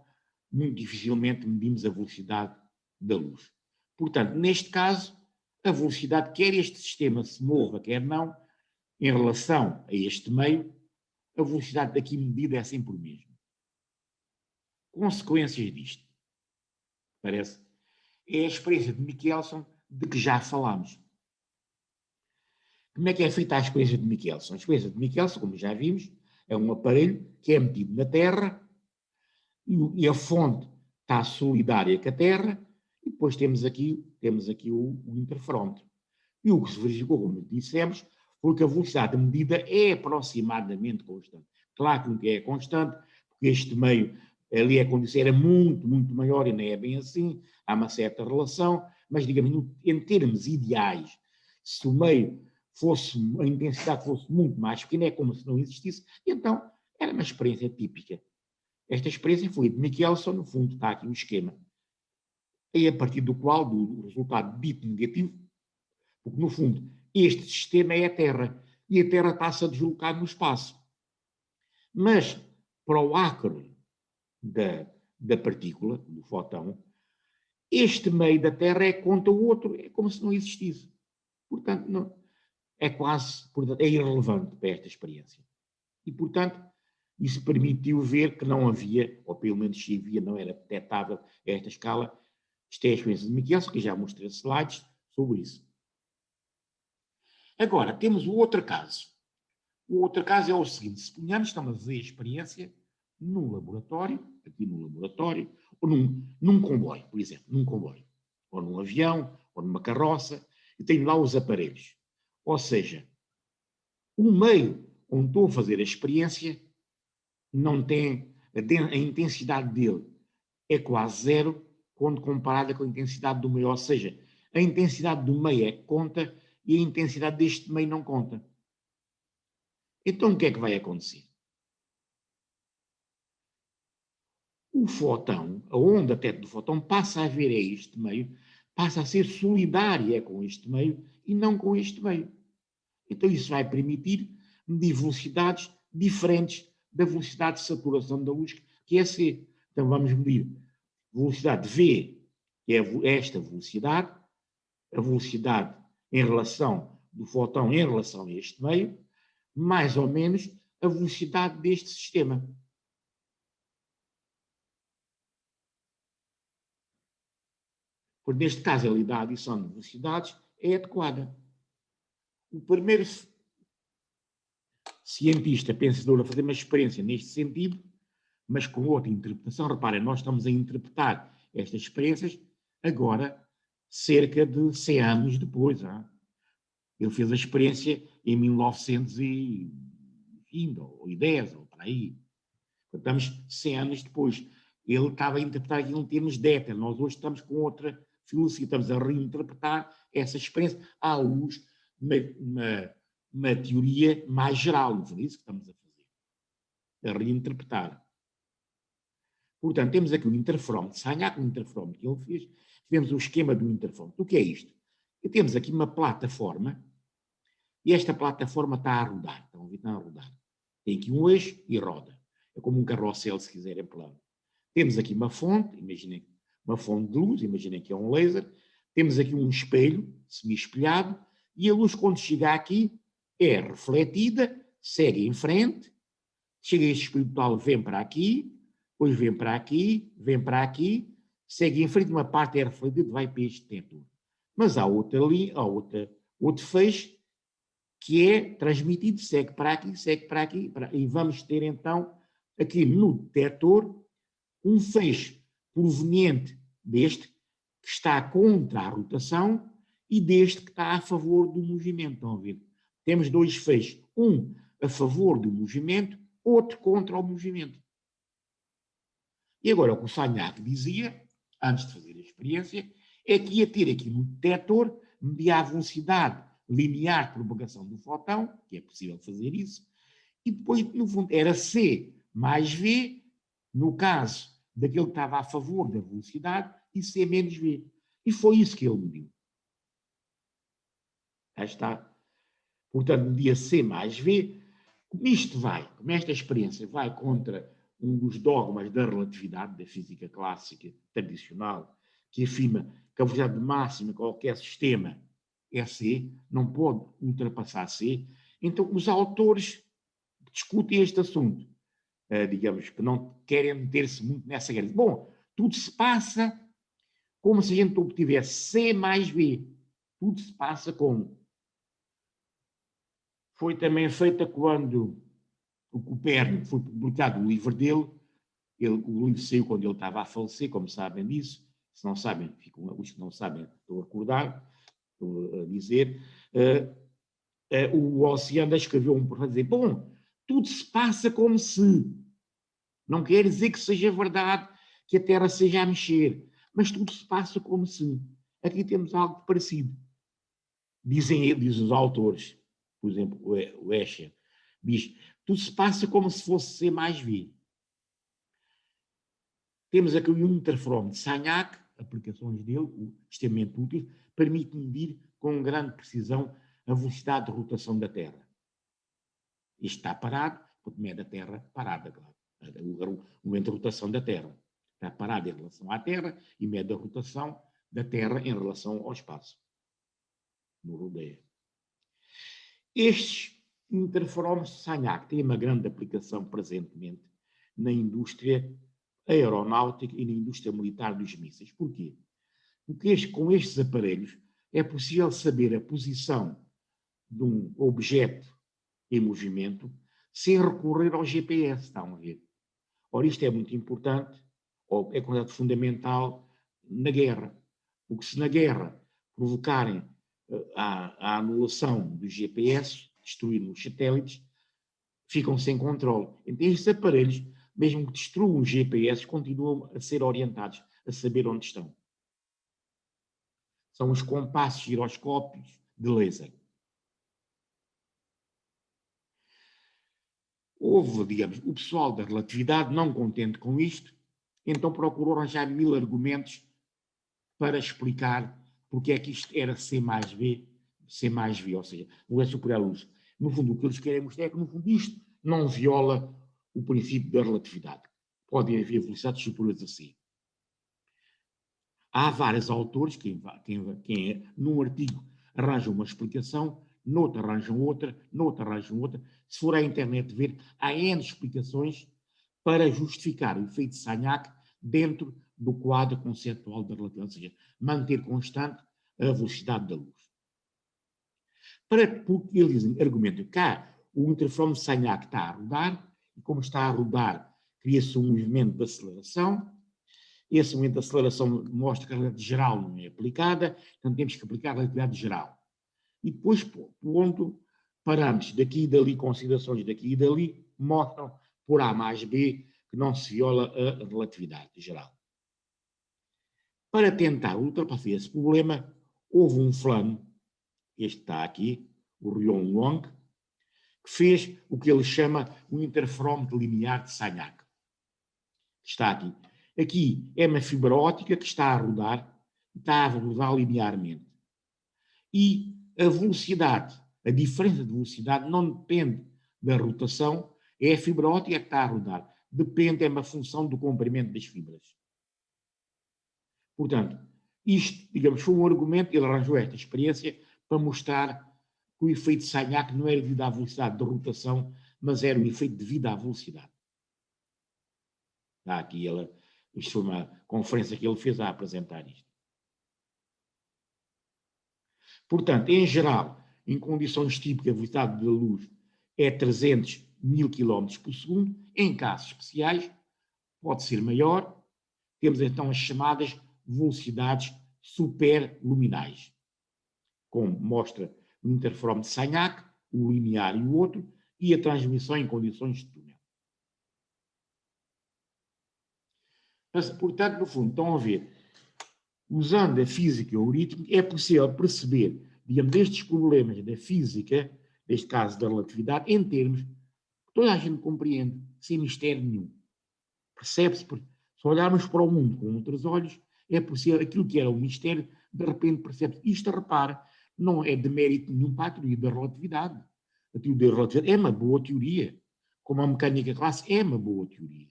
muito dificilmente medimos a velocidade da luz. Portanto, neste caso, a velocidade, quer este sistema se mova, quer não, em relação a este meio, a velocidade daqui medida é sempre o mesmo. Consequências disto, parece, é a experiência de Michelson de que já falámos. Como é que é feita a experiência de Michelson? A experiência de Michelson, como já vimos, é um aparelho que é metido na Terra e a fonte está solidária com a Terra e depois temos aqui o interferómetro. E o que se verificou, como dissemos, foi que a velocidade medida é aproximadamente constante. Claro que nunca é constante, porque este meio ali a condição era muito, muito maior e não é bem assim, há uma certa relação, mas digamos, em termos ideais, se o meio a intensidade fosse muito mais pequena, é como se não existisse, então era uma experiência típica. Esta experiência foi de Michelson, no fundo está aqui o esquema. É a partir do qual, do resultado dito negativo, porque no fundo este sistema é a Terra, e a Terra está-se a deslocar no espaço. Mas para o ácaro da partícula, do fotão, este meio da Terra é contra o outro, é como se não existisse. Portanto, não, é irrelevante para esta experiência. E, portanto, isso permitiu ver que não havia, ou pelo menos se havia, não era detectável esta escala. Isto é a experiência de Michelson, que já mostrei slides sobre isso. Agora, temos o outro caso. O outro caso é o seguinte: suponhamos que estamos a fazer a experiência num laboratório, aqui no laboratório, ou num comboio, por exemplo, num comboio, ou num avião, ou numa carroça, e tenho lá os aparelhos. Ou seja, o meio onde estou a fazer a experiência não tem, a intensidade dele é quase zero quando comparada com a intensidade do meio. Ou seja, a intensidade do meio é que conta e a intensidade deste meio não conta. Então o que é que vai acontecer? O fóton, a onda teta do fóton passa a ver este meio, passa a ser solidária com este meio e não com este meio. Então isso vai permitir medir velocidades diferentes da velocidade de saturação da luz, que é C. Então vamos medir velocidade V, que é esta velocidade, a velocidade em relação do fóton em relação a este meio, mais ou menos a velocidade deste sistema. Porque neste caso, a lei da adição de velocidades é adequada. O primeiro cientista pensador a fazer uma experiência neste sentido, mas com outra interpretação. Reparem, nós estamos a interpretar estas experiências agora, cerca de 100 anos depois. Ele fez a experiência em 1920 ou 10, ou para aí. Estamos 100 anos depois. Ele estava a interpretar aquilo em termos de éter. Nós hoje estamos com outra filosofia. Estamos a reinterpretar essa experiência à luz de uma teoria mais geral. Não foi isso que estamos a fazer. A reinterpretar. Portanto, temos aqui o interferómetro. Sagnac, o interferómetro que ele fez. Temos o esquema do interferómetro. O que é isto? E temos aqui uma plataforma e esta plataforma está a rodar. Estão a ver? Está a rodar. Tem aqui um eixo e roda. É como um carrossel, se quiserem, plano. Temos aqui uma fonte, imaginem, uma fonte de luz, imaginem que é um laser. Temos aqui um espelho, semi-espelhado, e a luz, quando chega aqui, é refletida, segue em frente, chega a este espelho total, vem para aqui, depois vem para aqui, segue em frente, uma parte é refletida, vai para este detector. Mas há outra ali, outro feixe, que é transmitido, segue para aqui, e vamos ter então aqui no detector um feixe proveniente deste que está contra a rotação e deste que está a favor do movimento. Estão a ver? Temos dois feixes, um a favor do movimento, outro contra o movimento. E agora o que o Sagnac dizia, antes de fazer a experiência, é que ia ter aqui no detector, medir a velocidade linear de propagação do fóton, que é possível fazer isso, e depois, no fundo, era C mais V, no caso daquele que estava a favor da velocidade, e C menos V. E foi isso que ele mediu. Aí está. Portanto, media C mais V. Como isto vai, como esta experiência vai contra um dos dogmas da relatividade da física clássica tradicional, que afirma que a velocidade máxima de qualquer sistema é C, não pode ultrapassar C, então os autores discutem este assunto, digamos, que não querem meter-se muito nessa guerra. Bom, tudo se passa como se a gente obtivesse C mais V. Tudo se passa como? Foi também feita quando o Copérnico foi publicado o livro dele. O livro saiu quando ele estava a falecer, como sabem disso. Se não sabem, os que não sabem, estou a recordar, estou a dizer. O Ocianda escreveu para dizer: bom, tudo se passa como se. Não quer dizer que seja verdade que a Terra seja a mexer, mas tudo se passa como se. Aqui temos algo parecido. Dizem os autores, por exemplo, o Escher, diz: tudo se passa como se fosse C mais V. Temos aqui um interferómetro de Sagnac, aplicações dele, extremamente úteis, permite medir com grande precisão a velocidade de rotação da Terra. Isto está parado, porque mede a Terra parada, claro. O momento de rotação da Terra. Está parado em relação à Terra e mede a rotação da Terra em relação ao espaço. No rodeio. Estes interferómetros de Sagnac têm uma grande aplicação presentemente na indústria aeronáutica e na indústria militar dos mísseis. Porquê? Porque com estes aparelhos é possível saber a posição de um objeto em movimento sem recorrer ao GPS, estão a ver? Ora, isto é muito importante, ou é considerado fundamental na guerra, porque se na guerra provocarem a anulação dos GPS, destruírem os satélites, ficam sem controle. Então, estes aparelhos, mesmo que destruam os GPS, continuam a ser orientados, a saber onde estão. São os compassos giroscópios de laser. Houve, digamos, o pessoal da relatividade, não contente com isto, então procurou arranjar 1000 argumentos para explicar porque é que isto era C mais V, ou seja, velocidade superior à luz. No fundo, o que eles querem mostrar é que, no fundo, isto não viola o princípio da relatividade. Podem haver velocidades superiores a C. Há vários autores que num artigo arranjam uma explicação, noutro arranjam outra, noutro arranjam outra. Se for à internet ver, há N explicações para justificar o efeito de Sagnac dentro do quadro conceptual da relatividade, ou seja, manter constante a velocidade da luz. Porque eles dizem, argumentam que o interferómetro de Sagnac está a rodar, e como está a rodar, cria-se um movimento de aceleração. Esse momento de aceleração mostra que a relatividade geral não é aplicada, então temos que aplicar a relatividade geral. E depois, pondo parâmetros daqui e dali, considerações daqui e dali, mostram por A mais B que não se viola a relatividade geral. Para tentar ultrapassar esse problema, houve um fulano, este está aqui, o Rion Long, que fez o que ele chama o interferómetro linear de Sagnac. Está aqui. Aqui é uma fibra óptica que está a rodar linearmente. E a velocidade, a diferença de velocidade não depende da rotação, é a fibra óptica que está a rodar. Depende, é uma função do comprimento das fibras. Portanto, isto, digamos, foi um argumento, ele arranjou esta experiência para mostrar que o efeito de Sagnac não era devido à velocidade de rotação, mas era o efeito devido à velocidade. Está aqui, isto foi uma conferência que ele fez a apresentar isto. Portanto, em geral, em condições típicas, a velocidade da luz é 300 mil km por segundo. Em casos especiais, pode ser maior. Temos então as chamadas velocidades superluminais, como mostra o interferómetro de Sagnac, o linear e o outro, e a transmissão em condições de túnel. Mas, portanto, no fundo, estão a ver, usando a física algorítmica, é possível perceber, digamos, estes problemas da física, neste caso da relatividade, em termos que toda a gente compreende, sem mistério nenhum. Percebe-se, se olharmos para o mundo com outros olhos, é possível, aquilo que era um mistério, de repente percebe-se. Isto, repara, não é de mérito nenhum para a teoria da relatividade. A teoria da relatividade é uma boa teoria, como a mecânica clássica é uma boa teoria.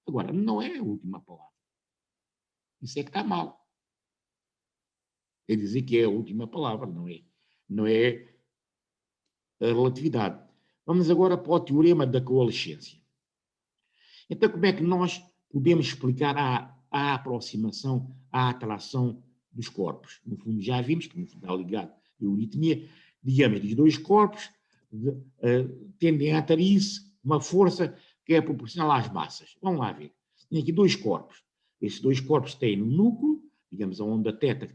Agora, não é a última palavra. Isso é que está mal. É dizer que é a última palavra, não é a relatividade. Vamos agora para o teorema da coalescência. Então, como é que nós podemos explicar a aproximação, a atração dos corpos? No fundo, já vimos que no fundo está ligado à euritmia, digamos, os dois corpos tendem a atrair-se uma força que é proporcional às massas. Vamos lá ver. Tem aqui dois corpos. Esses dois corpos têm no núcleo, digamos, a onda θ,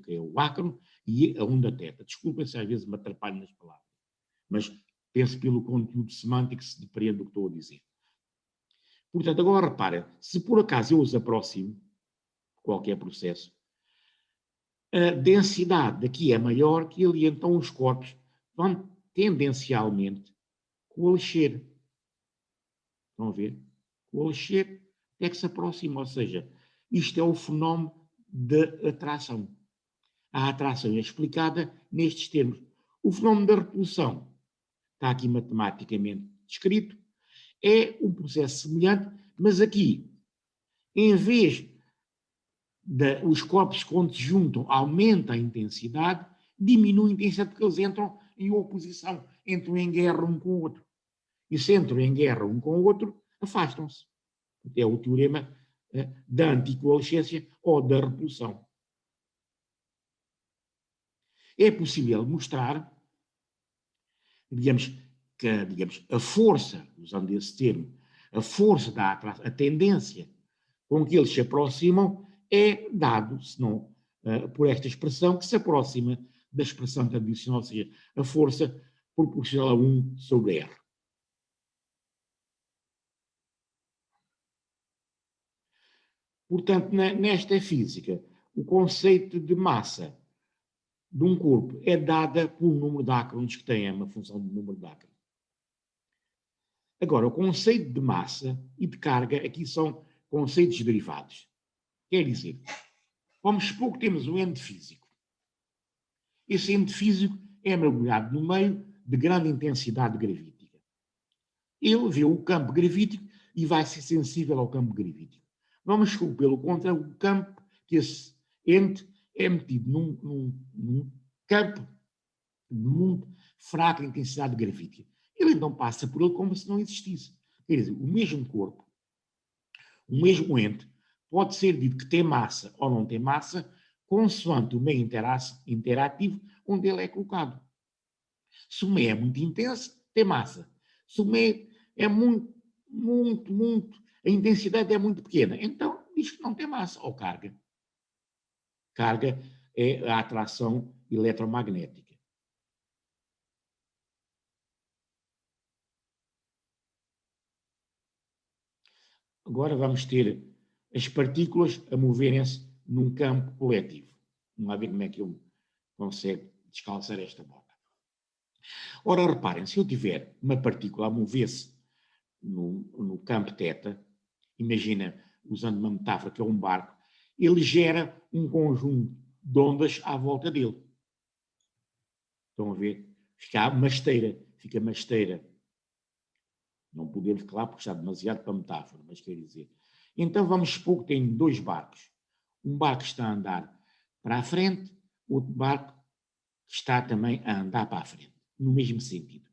que é o ácaro, e a onda θ. Desculpem se às vezes me atrapalho nas palavras, mas penso pelo conteúdo semântico se depreende o que estou a dizer. Portanto, agora reparem, se por acaso eu os aproximo, qualquer processo, a densidade daqui é maior que ali, então os corpos vão tendencialmente coalescer. Estão a ver? Coalescer é que se aproxima, ou seja, isto é o fenómeno de atração. A atração é explicada nestes termos. O fenómeno da repulsão está aqui matematicamente descrito, é um processo semelhante, mas aqui, em vez de os corpos quando se juntam aumenta a intensidade, diminui a intensidade porque eles entram em oposição, entram em guerra um com o outro. E se entram em guerra um com o outro, afastam-se. É o teorema da anticoalescência ou da repulsão. É possível mostrar digamos, a força, usando esse termo, a força da atração, a tendência com que eles se aproximam é dado, se não por esta expressão, que se aproxima da expressão tradicional, ou seja, a força proporcional a 1 sobre R. Portanto, nesta física, o conceito de massa de um corpo é dada pelo número de ácrons que tem, é uma função do número de ácrons. Agora, o conceito de massa e de carga aqui são conceitos derivados. Quer dizer, vamos supor que temos um ente físico. Esse ente físico é mergulhado no meio de grande intensidade gravítica. Ele vê o campo gravítico e vai ser sensível ao campo gravítico. Vamos supor, pelo contrário, o campo que esse ente é metido num campo de muito fraca intensidade gravítica. Ele então passa por ele como se não existisse. Quer dizer, o mesmo corpo, o mesmo ente, pode ser dito que tem massa ou não tem massa, consoante o meio interativo onde ele é colocado. Se o meio é muito intenso, tem massa. Se o meio é muito, a intensidade é muito pequena, então diz que não tem massa ou carga. Carga é a atração eletromagnética. Agora vamos ter as partículas a moverem-se num campo coletivo. Vamos lá ver como é que eu consigo descalçar esta bola. Ora, reparem, se eu tiver uma partícula a mover-se no campo θ, imagina, usando uma metáfora que é um barco, ele gera um conjunto de ondas à volta dele. Estão a ver? Fica uma esteira. Não podemos falar porque está demasiado para metáfora, mas quer dizer. Então vamos supor que tem 2 barcos. Um barco está a andar para a frente, outro barco está também a andar para a frente, no mesmo sentido.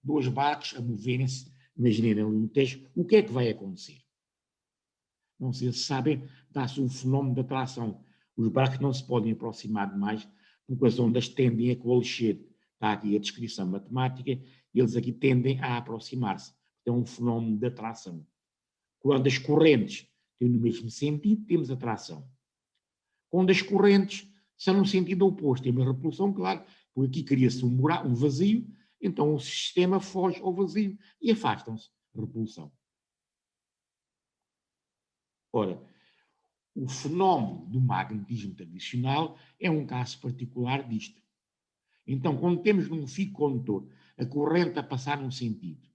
2 barcos a moverem-se, imaginem ali no texto, o que é que vai acontecer? Não sei se sabem, dá-se um fenómeno de atração. Os barcos não se podem aproximar demais, porque as ondas tendem a coalescer. Está aqui a descrição matemática, e eles aqui tendem a aproximar-se. É um fenómeno de atração. Quando as correntes têm no mesmo sentido, temos atração. Quando as correntes são no sentido oposto, temos repulsão, claro, porque aqui cria-se um vazio, então o sistema foge ao vazio e afastam-se. Repulsão. Ora, o fenómeno do magnetismo tradicional é um caso particular disto. Então, quando temos num fio condutor a corrente a passar num sentido,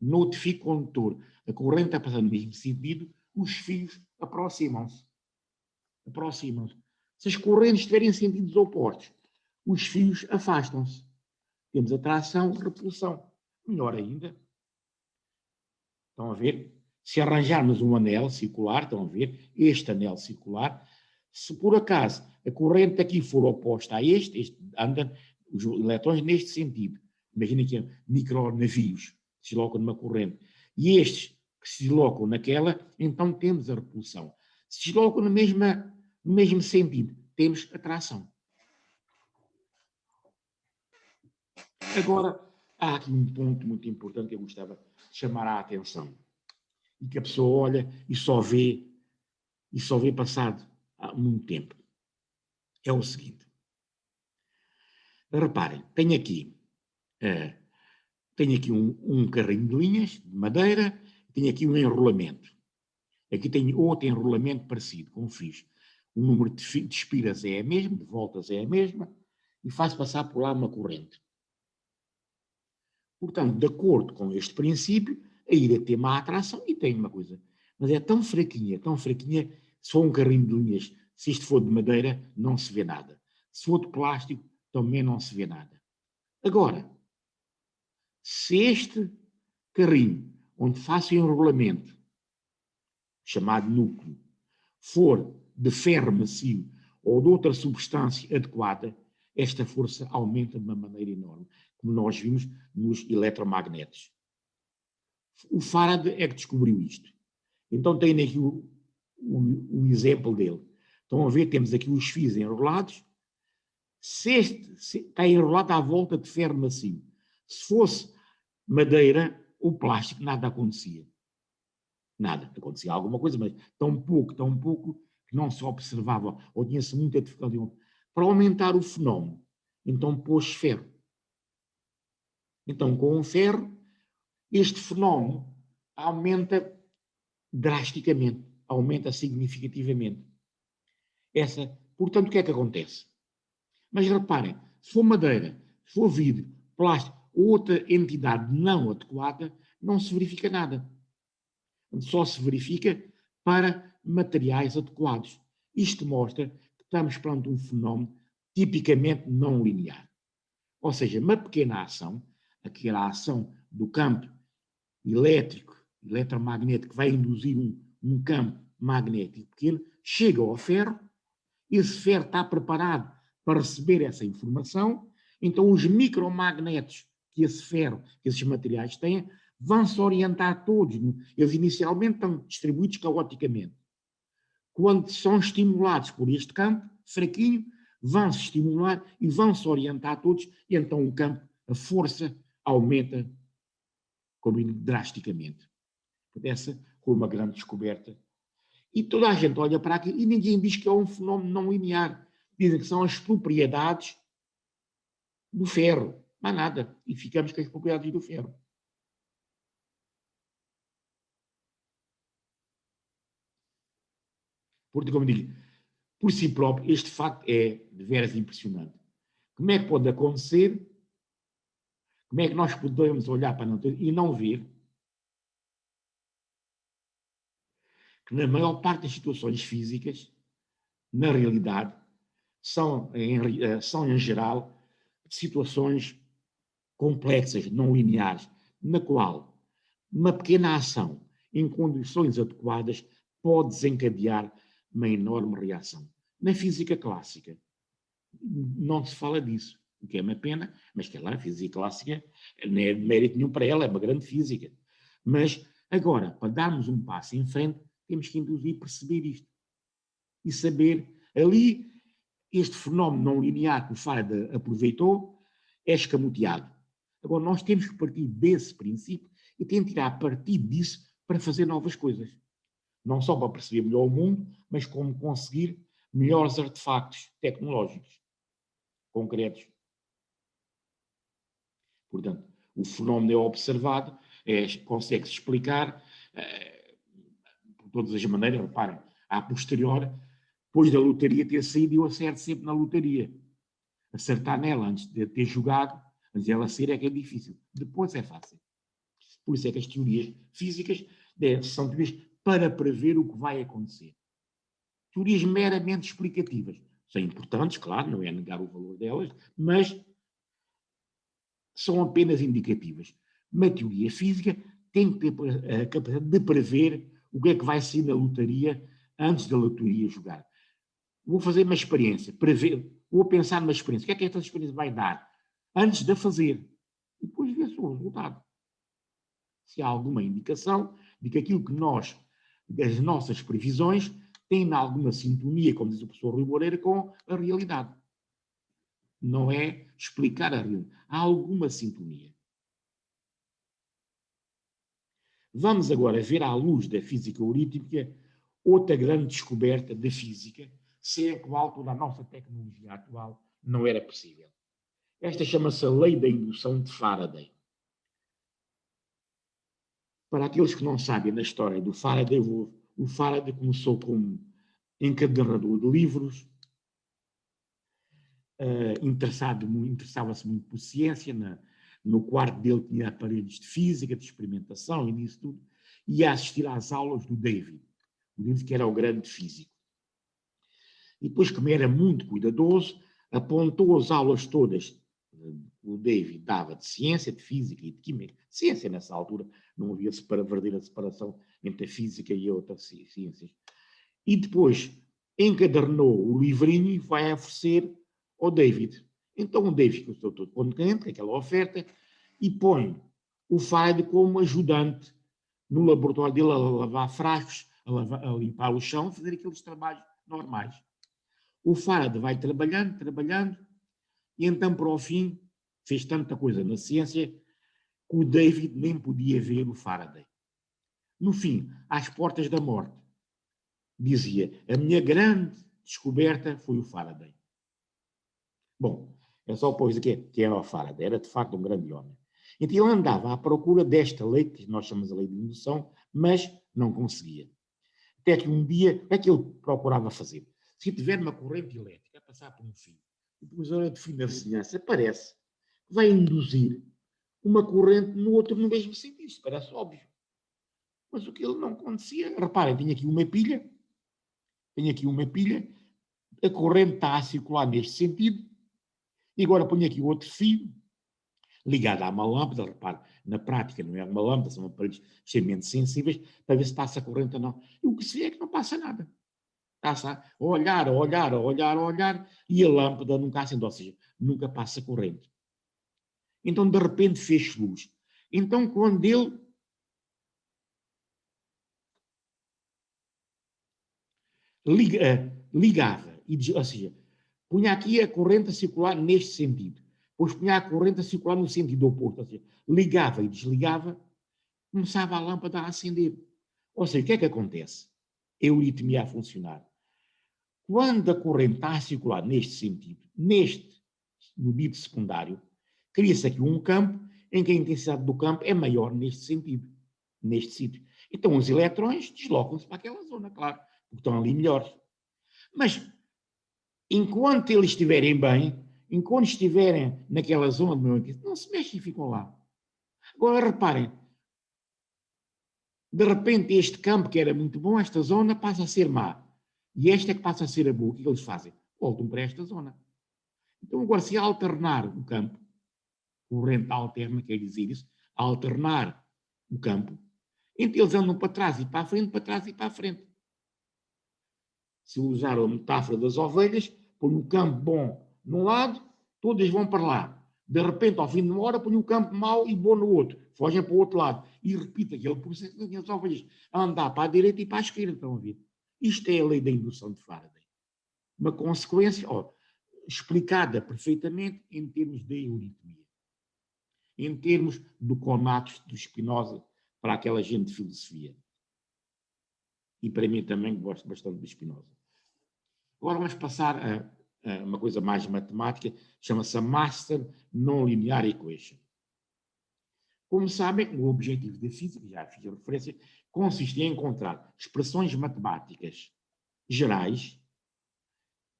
no outro fio condutor a corrente a passar no mesmo sentido, os fios aproximam-se. Se as correntes tiverem sentidos opostos, os fios afastam-se. Temos atração, repulsão. Melhor ainda, estão a ver? Se arranjarmos um anel circular, estão a ver? Este anel circular, se por acaso a corrente aqui for oposta a este anda os eletrões neste sentido. Imaginem que micronavios se deslocam numa corrente. E estes que se deslocam naquela, então temos a repulsão. Se deslocam no mesmo sentido, temos atração. Agora, há aqui um ponto muito importante que eu gostava de chamar a atenção. E que a pessoa olha e só vê passado há muito tempo. É o seguinte. Reparem, tenho aqui um carrinho de linhas, de madeira, tenho aqui um enrolamento. Aqui tenho outro enrolamento parecido, com fios. O número de espiras é a mesma, de voltas é a mesma, e faço passar por lá uma corrente. Portanto, de acordo com este princípio, a ilha tem uma atração e tem uma coisa. Mas é tão fraquinha, se for um carrinho de linhas, se isto for de madeira, não se vê nada. Se for de plástico, também não se vê nada. Agora, se este carrinho, onde faço o enrolamento, chamado núcleo, for de ferro macio ou de outra substância adequada, esta força aumenta de uma maneira enorme, como nós vimos nos eletromagnetos. O Faraday é que descobriu isto. Então tem aqui o exemplo dele. Estão a ver, temos aqui os fios enrolados. Se está enrolado à volta de ferro macio. Se fosse madeira ou plástico, nada acontecia. Nada. Acontecia alguma coisa, mas tão pouco, que não se observava, ou tinha-se muita dificuldade. Para aumentar o fenómeno, então pôs ferro. Então, com o ferro, este fenómeno aumenta drasticamente, aumenta significativamente. Portanto, o que é que acontece? Mas reparem, se for madeira, se for vidro, plástico ou outra entidade não adequada, não se verifica nada. Só se verifica para materiais adequados. Isto mostra que estamos perante um fenómeno tipicamente não linear. Ou seja, uma pequena ação, aquela ação do campo elétrico, eletromagnético, que vai induzir um campo magnético pequeno, chega ao ferro, esse ferro está preparado para receber essa informação, então os micromagnetos que esse ferro, que esses materiais têm, vão-se orientar todos. Eles inicialmente estão distribuídos caoticamente. Quando são estimulados por este campo fraquinho, vão-se estimular e vão-se orientar todos, e então o campo, a força aumenta drasticamente. Essa foi uma grande descoberta. E toda a gente olha para aquilo e ninguém diz que é um fenómeno não linear. Dizem que são as propriedades do ferro. Mais nada. E ficamos com as propriedades do ferro. Porque, como digo, por si próprio, este facto é de veras impressionante. Como é que pode acontecer? Como é que nós podemos olhar para a natureza e não ver que, na maior parte das situações físicas, na realidade, são em geral, situações complexas, não lineares, na qual uma pequena ação em condições adequadas pode desencadear uma enorme reação. Na física clássica, não se fala disso, o que é uma pena, mas que lá a física clássica não é mérito nenhum para ela, é uma grande física. Mas agora, para darmos um passo em frente, temos que induzir perceber isto e saber ali este fenómeno não linear que o Faraday aproveitou é escamoteado. Agora, nós temos que partir desse princípio e tentar tirar partido disso para fazer novas coisas. Não só para perceber melhor o mundo, mas como conseguir melhores artefactos tecnológicos concretos. Portanto, o fenómeno é observado, consegue-se explicar por todas as maneiras. Reparem, a posterior, depois da lotaria ter saído, eu acerto sempre na lotaria. Acertar nela antes de ter jogado, antes dela sair é que é difícil. Depois é fácil. Por isso é que as teorias físicas são teorias para prever o que vai acontecer. Teorias meramente explicativas. São importantes, claro, não é negar o valor delas, mas são apenas indicativas. Uma teoria física tem que ter a capacidade de prever o que é que vai sair na lotaria antes da lotaria jogar. Vou fazer uma experiência, vou pensar numa experiência. O que é que esta experiência vai dar? Antes de a fazer. E depois ver-se o resultado. Se há alguma indicação de que aquilo que as nossas previsões, têm alguma sintonia, como diz o professor Rui Moreira, com a realidade. Não é explicar a realidade. Há alguma sintonia. Vamos agora ver à luz da física eurípica outra grande descoberta da física, sem a qual toda a nossa tecnologia atual não era possível. Esta chama-se a lei da indução de Faraday. Para aqueles que não sabem da história do Faraday, o Faraday começou como encadernador de livros, interessava-se muito por ciência, no quarto dele tinha aparelhos de física, de experimentação e disso tudo, e ia assistir às aulas do David, o David que era o grande físico. E depois, como era muito cuidadoso, apontou as aulas todas o David dava de ciência, de física e de química. Ciência, nessa altura, não havia verdadeira separação entre a física e outras ciências. E depois encadernou o livrinho e vai oferecer ao David. Então o David ficou todo contente com aquela oferta e põe o Faraday como ajudante no laboratório dele a lavar frascos, a limpar o chão, a fazer aqueles trabalhos normais. O Faraday vai trabalhando, e então, para o fim, fez tanta coisa na ciência que o David nem podia ver o Faraday. No fim, às portas da morte, dizia: a minha grande descoberta foi o Faraday. Bom, é só depois de que era o Faraday, era de facto um grande homem. Então ele andava à procura desta lei, que nós chamamos a lei de indução, mas não conseguia. Até que um dia, o que é que ele procurava fazer? Se tiver uma corrente elétrica a passar por um fio, o professor de fina vizinhança parece que vai induzir uma corrente no outro no mesmo sentido. Isso parece óbvio. Mas o que ele não acontecia, reparem, tinha aqui uma pilha, a corrente está a circular neste sentido, e agora ponho aqui outro fio, ligado a uma lâmpada, repare, na prática não é uma lâmpada, são aparelhos extremamente sensíveis, para ver se passa a corrente ou não. E o que se vê é que não passa nada. Está-se a olhar, e a lâmpada nunca acende, ou seja, nunca passa corrente. Então, de repente, fez luz. Então, quando ele ligava, ou seja, punha aqui a corrente a circular neste sentido, depois punha a corrente a circular no sentido oposto, ou seja, ligava e desligava, começava a lâmpada a acender. Ou seja, o que é que acontece? Euritmia a funcionar. Quando a corrente está a circular neste sentido, no dito secundário, cria-se aqui um campo em que a intensidade do campo é maior neste sentido, neste sítio. Então os elétrons deslocam-se para aquela zona, claro, porque estão ali melhores. Mas, enquanto eles estiverem bem, enquanto estiverem naquela zona de maior intensidade, não se mexem e ficam lá. Agora, reparem, de repente este campo que era muito bom, esta zona passa a ser má. E esta é que passa a ser a boa. O que eles fazem? Voltam para esta zona. Então, agora, se alternar o campo, corrente alterna, quer dizer isso, alternar o campo, então eles andam para trás e para a frente, para trás e para a frente. Se usar a metáfora das ovelhas, põe um campo bom num lado, todas vão para lá. De repente, ao fim de uma hora, põe um campo mau e bom no outro. Fogem para o outro lado. E repita aquele processo das ovelhas a andar para a direita e para a esquerda. Estão a ver? Isto é a lei da indução de Faraday. Uma consequência explicada perfeitamente em termos de euritmia. Em termos do conatos do Spinoza para aquela gente de filosofia. E para mim também gosto bastante de Spinoza. Agora vamos passar a uma coisa mais matemática, chama-se a Master Non-Linear Equation. Como sabem, o objetivo da física, já fiz a referência, consiste em encontrar expressões matemáticas gerais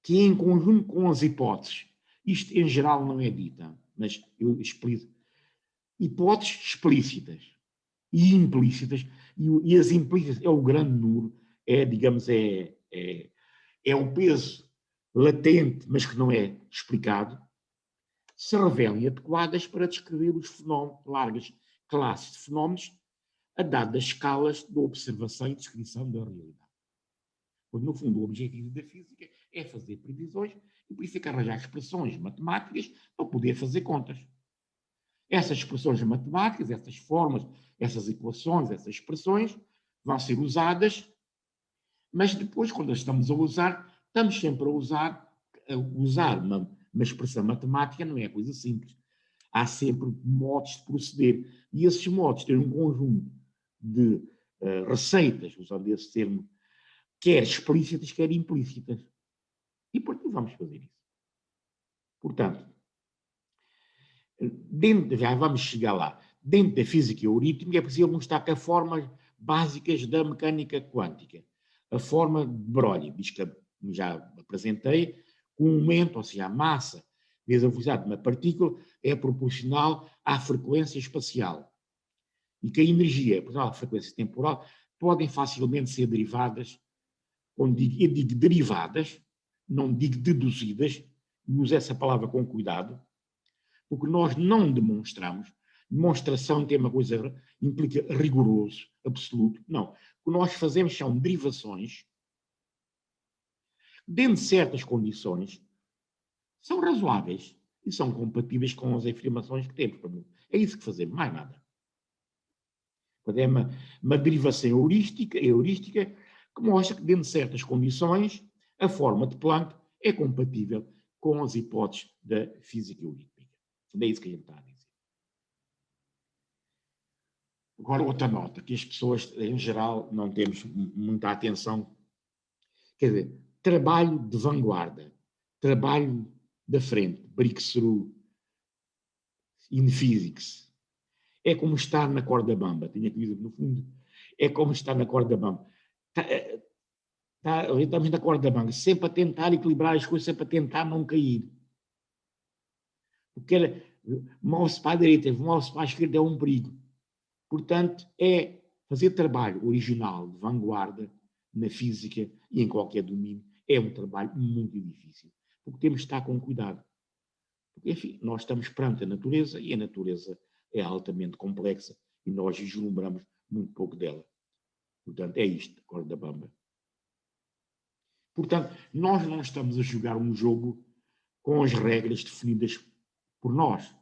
que, em conjunto com as hipóteses, isto em geral não é dita, mas eu explico, hipóteses explícitas e implícitas, e as implícitas é o grande número, digamos, é o peso latente, mas que não é explicado, se revelem adequadas para descrever os fenómenos, largas classes de fenómenos, a dadas escalas de observação e descrição da realidade. Pois, no fundo, o objetivo da física é fazer previsões e por isso é que arranjar expressões matemáticas para poder fazer contas. Essas expressões matemáticas, essas formas, essas equações, essas expressões vão ser usadas, mas depois, quando as estamos a usar, estamos sempre a usar uma expressão matemática não é coisa simples. Há sempre modos de proceder. E esses modos têm um conjunto de receitas, usando esse termo, quer explícitas, quer implícitas. E por que vamos fazer isso? Portanto, já vamos chegar lá. Dentro da física eurítica é possível mostrar que as formas básicas da mecânica quântica. A forma de Broglie, diz que já apresentei, o momento, ou seja, a massa vezes a velocidade de uma partícula é proporcional à frequência espacial. E que a energia é proporcional à frequência temporal podem facilmente ser derivadas, quando eu digo derivadas, não digo deduzidas, e uso essa palavra com cuidado, porque nós não demonstramos. Demonstração tem uma coisa, implica rigoroso, absoluto. Não. O que nós fazemos são derivações, dentro de certas condições, são razoáveis e são compatíveis com as afirmações que temos. É isso que fazemos, mais nada. É uma derivação heurística que mostra que, dentro de certas condições, a forma de Planck é compatível com as hipóteses da física eurípica. É isso que a gente está a dizer. Agora, outra nota, que as pessoas, em geral, não temos muita atenção. Quer dizer, trabalho de vanguarda, trabalho da frente, breakthrough, in physics. É como estar na corda bamba, tinha que dizer, no fundo, é como estar na corda bamba. Estamos na corda bamba, sempre a tentar equilibrar as coisas, sempre a tentar não cair. Porque move-se para a direita, move-se para a esquerda, é um perigo. Portanto, é fazer trabalho original, de vanguarda, na física e em qualquer domínio, é um trabalho muito difícil. Porque temos de estar com cuidado. Porque, enfim, nós estamos perante a natureza e a natureza é altamente complexa e nós vislumbramos muito pouco dela. Portanto, é isto, corda bamba. Portanto, nós não estamos a jogar um jogo com as regras definidas por nós,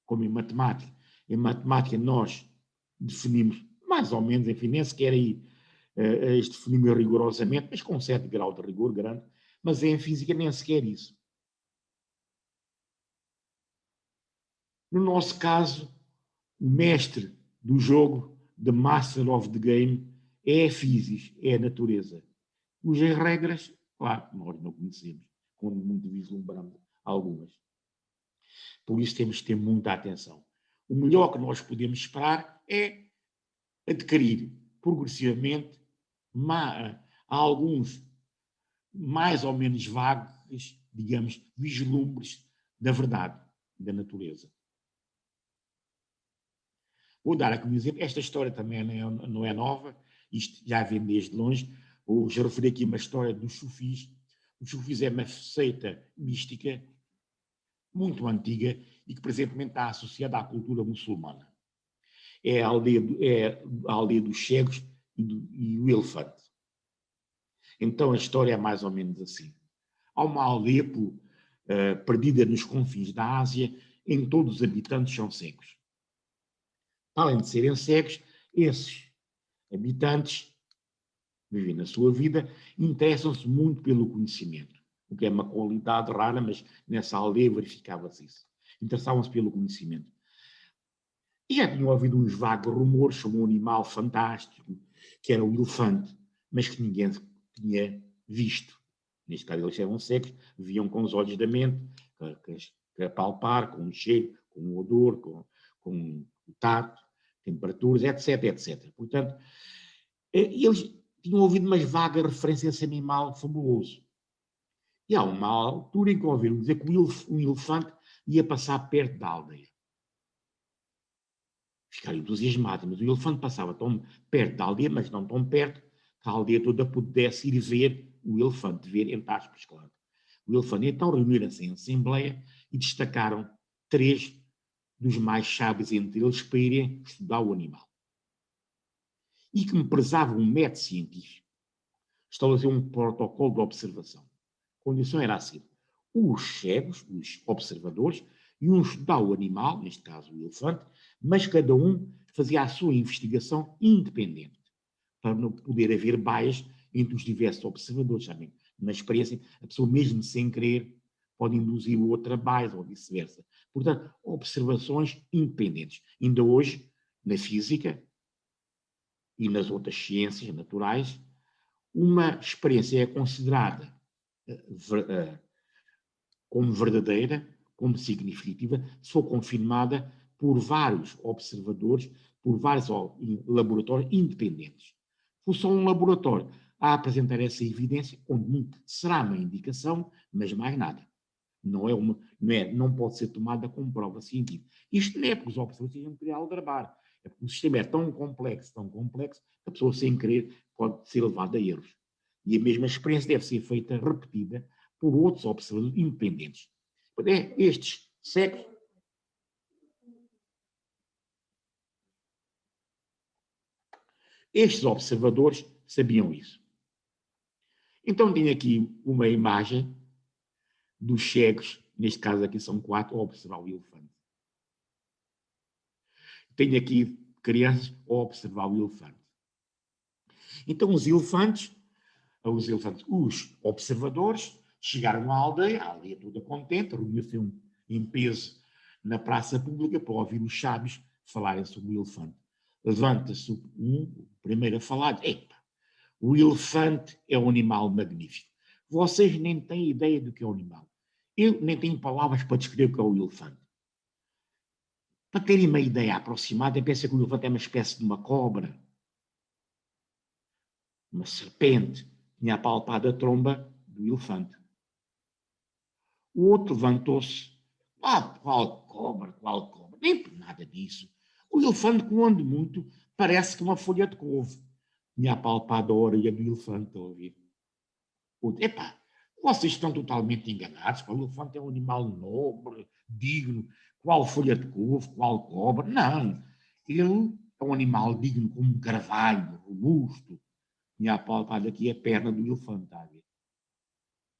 como em matemática. Em matemática nós definimos, mais ou menos, enfim, nem sequer aí as definimos rigorosamente, mas com um certo grau de rigor grande, mas em física nem sequer isso. No nosso caso, o mestre do jogo, the master of the game, é a física, é a natureza. Cujas regras, claro, nós não conhecemos, quando muito vislumbramos algumas. Por isso temos que ter muita atenção. O melhor que nós podemos esperar é adquirir progressivamente alguns mais ou menos vagos, digamos, vislumbres da verdade, da natureza. Vou dar aqui um exemplo. Esta história também não é nova, isto já vem desde longe. Eu já referi aqui uma história dos sufis. Os sufis é uma seita mística muito antiga e que presentemente está associada à cultura muçulmana. É a aldeia dos cegos e o elefante. Então a história é mais ou menos assim. Há uma aldeia perdida nos confins da Ásia, em que todos os habitantes são cegos. Além de serem cegos, esses habitantes vivem na sua vida, interessam-se muito pelo conhecimento, o que é uma qualidade rara, mas nessa aldeia verificava-se isso. Interessavam-se pelo conhecimento. E já tinham ouvido uns vagos rumores sobre um animal fantástico, que era o elefante, mas que ninguém tinha visto. Neste caso, eles eram cegos, viam com os olhos da mente, a palpar, com o cheiro, com o odor, com o tato, temperaturas, etc, etc. Portanto, eles tinham ouvido umas vagas referências a esse animal fabuloso. E há uma altura em que ouviram dizer que um elefante ia passar perto da aldeia. Ficaram entusiasmados, mas o elefante passava tão perto da aldeia, mas não tão perto, que a aldeia toda pudesse ir ver o elefante, ver entre aspas, claro. O elefante. Então reuniram-se em assembleia e destacaram 3 dos mais sábios entre eles para irem estudar o animal. E que me prezavam um método científico, estabeleceu um protocolo de observação. A condição era assim: os cegos, os observadores, iam estudar o animal, neste caso o elefante, mas cada um fazia a sua investigação independente, para não poder haver bias entre os diversos observadores. Sabem? Na experiência, a pessoa mesmo sem querer pode induzir o outro a bias ou vice-versa. Portanto, observações independentes. Ainda hoje, na física e nas outras ciências naturais, uma experiência é considerada como verdadeira, como significativa, se for confirmada por vários observadores, por vários laboratórios independentes. Se for só um laboratório a apresentar essa evidência, onde será uma indicação, mas mais nada. Não pode ser tomada como prova científica. Isto não é porque os observadores não queriam aldrabar, é porque o sistema é tão complexo, que a pessoa sem querer pode ser levada a erros. E a mesma experiência deve ser feita, repetida, por outros observadores independentes. Estes cegos estes observadores sabiam isso. Então tinha aqui uma imagem dos cegos, neste caso aqui são 4, a observar o elefante. Tenho aqui crianças a observar o elefante. Então os observadores, chegaram à aldeia toda contente, reuniu-se em peso na praça pública para ouvir os sábios falarem sobre o elefante. Levanta-se o primeiro a falar, epa, o elefante é um animal magnífico. Vocês nem têm ideia do que é o animal. Eu nem tenho palavras para descrever o que é o elefante. Para terem uma ideia aproximada, pensa que o elefante é uma espécie de uma cobra, uma serpente, tinha apalpado a tromba do elefante. O outro levantou-se. Qual cobra, qual cobra? Nem por nada disso. O elefante, quando muito, parece que uma folha de couve. Tinha apalpado a orelha do elefante, a ouvir. Epá, vocês estão totalmente enganados. O elefante é um animal nobre, digno. Qual folha de couve, qual cobra? Não. Ele é um animal digno como um carvalho, robusto. Tinha apalpado aqui a perna do elefante, está a ver?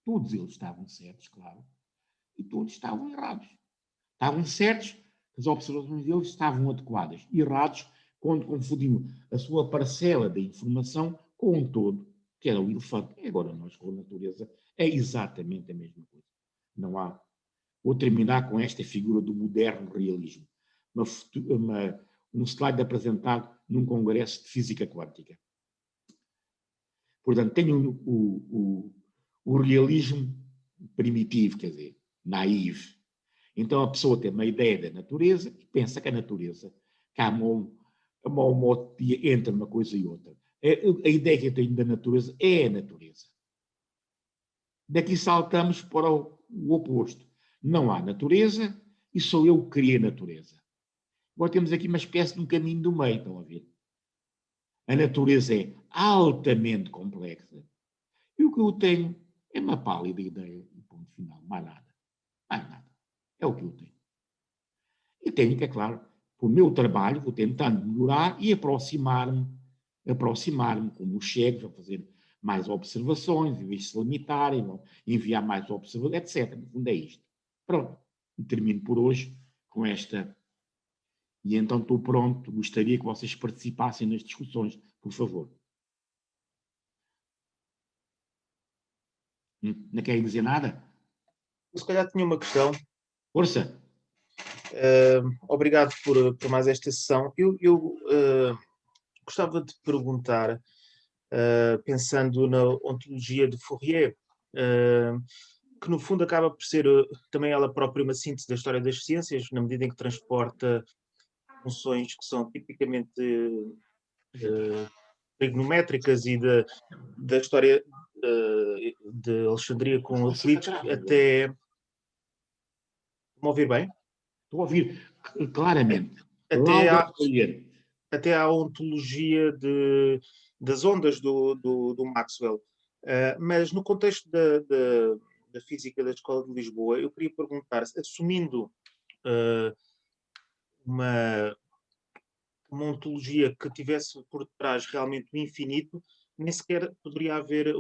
Todos eles estavam certos, claro. E todos estavam errados. Estavam certos, as observações deles estavam adequadas. Errados quando confundiam a sua parcela da informação com um todo, que era o elefante. E agora nós, com a natureza, é exatamente a mesma coisa. Não há. Vou terminar com esta figura do moderno realismo. Um slide apresentado num congresso de física quântica. Portanto, tenho o realismo primitivo, quer dizer, naive. Então a pessoa tem uma ideia da natureza e pensa que a natureza, que há uma homotia entre uma coisa e outra. A ideia que eu tenho da natureza é a natureza. Daqui saltamos para o oposto. Não há natureza e sou eu que criei a natureza. Agora temos aqui uma espécie de um caminho do meio, estão a ver? A natureza é altamente complexa e o que eu tenho é uma pálida ideia, ponto final, mais nada. Mais nada. É o que eu tenho. E tenho que, é claro, o meu trabalho, vou tentando melhorar e aproximar-me como os cegos, a fazer mais observações, em vez de se limitarem, enviar mais observações, etc. No fundo é isto. Pronto. E termino por hoje com esta. E então estou pronto, gostaria que vocês participassem nas discussões, por favor. Não querem dizer nada? Se calhar tinha uma questão. Força! Obrigado por mais esta sessão. Eu gostava de perguntar, pensando na ontologia de Fourier, que no fundo acaba por ser também ela própria uma síntese da história das ciências, na medida em que transporta funções que são tipicamente trigonométricas e da história de Alexandria com Euclides até... Estão a ouvir bem? Estou a ouvir claramente. Até à ontologia das ondas do Maxwell. Mas no contexto da física da Escola de Lisboa, eu queria perguntar, assumindo uma ontologia que tivesse por trás realmente o infinito, nem sequer poderia haver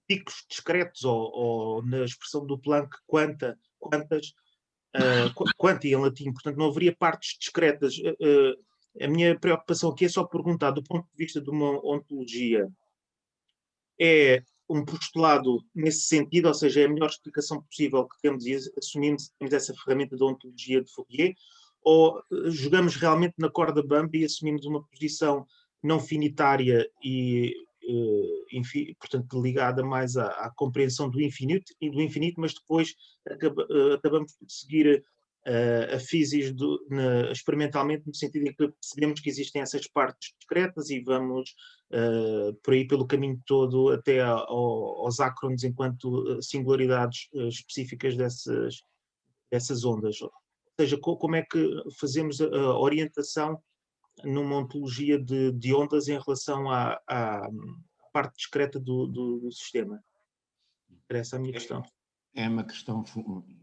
picos discretos, ou na expressão do Planck, quantas, quanti em latim, portanto não haveria partes discretas. A minha preocupação aqui é só perguntar, do ponto de vista de uma ontologia, é um postulado nesse sentido, ou seja, é a melhor explicação possível que temos e assumimos que temos essa ferramenta da ontologia de Fourier, ou jogamos realmente na corda bamba e assumimos uma posição não finitária e, enfim, portanto, ligada mais à compreensão do infinito, mas depois acabamos por seguir a physis experimentalmente, no sentido em que percebemos que existem essas partes discretas e vamos por aí pelo caminho todo até aos ácrones enquanto singularidades específicas dessas ondas. Ou seja, como é que fazemos a orientação numa ontologia de ondas em relação à parte discreta do sistema? Essa é a minha questão. É uma questão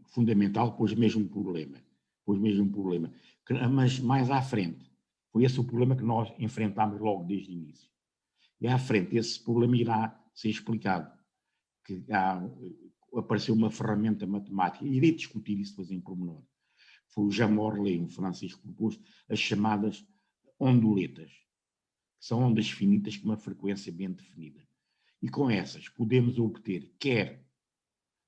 fundamental, pois mesmo problema. Mas mais à frente, foi esse o problema que nós enfrentámos logo desde o início. E à frente esse problema irá ser explicado. Que apareceu uma ferramenta matemática, e irei discutir isso depois em pormenor. Foi o Jean Morley, um francês, que propôs as chamadas onduletas, que são ondas finitas com uma frequência bem definida. E com essas podemos obter, quer,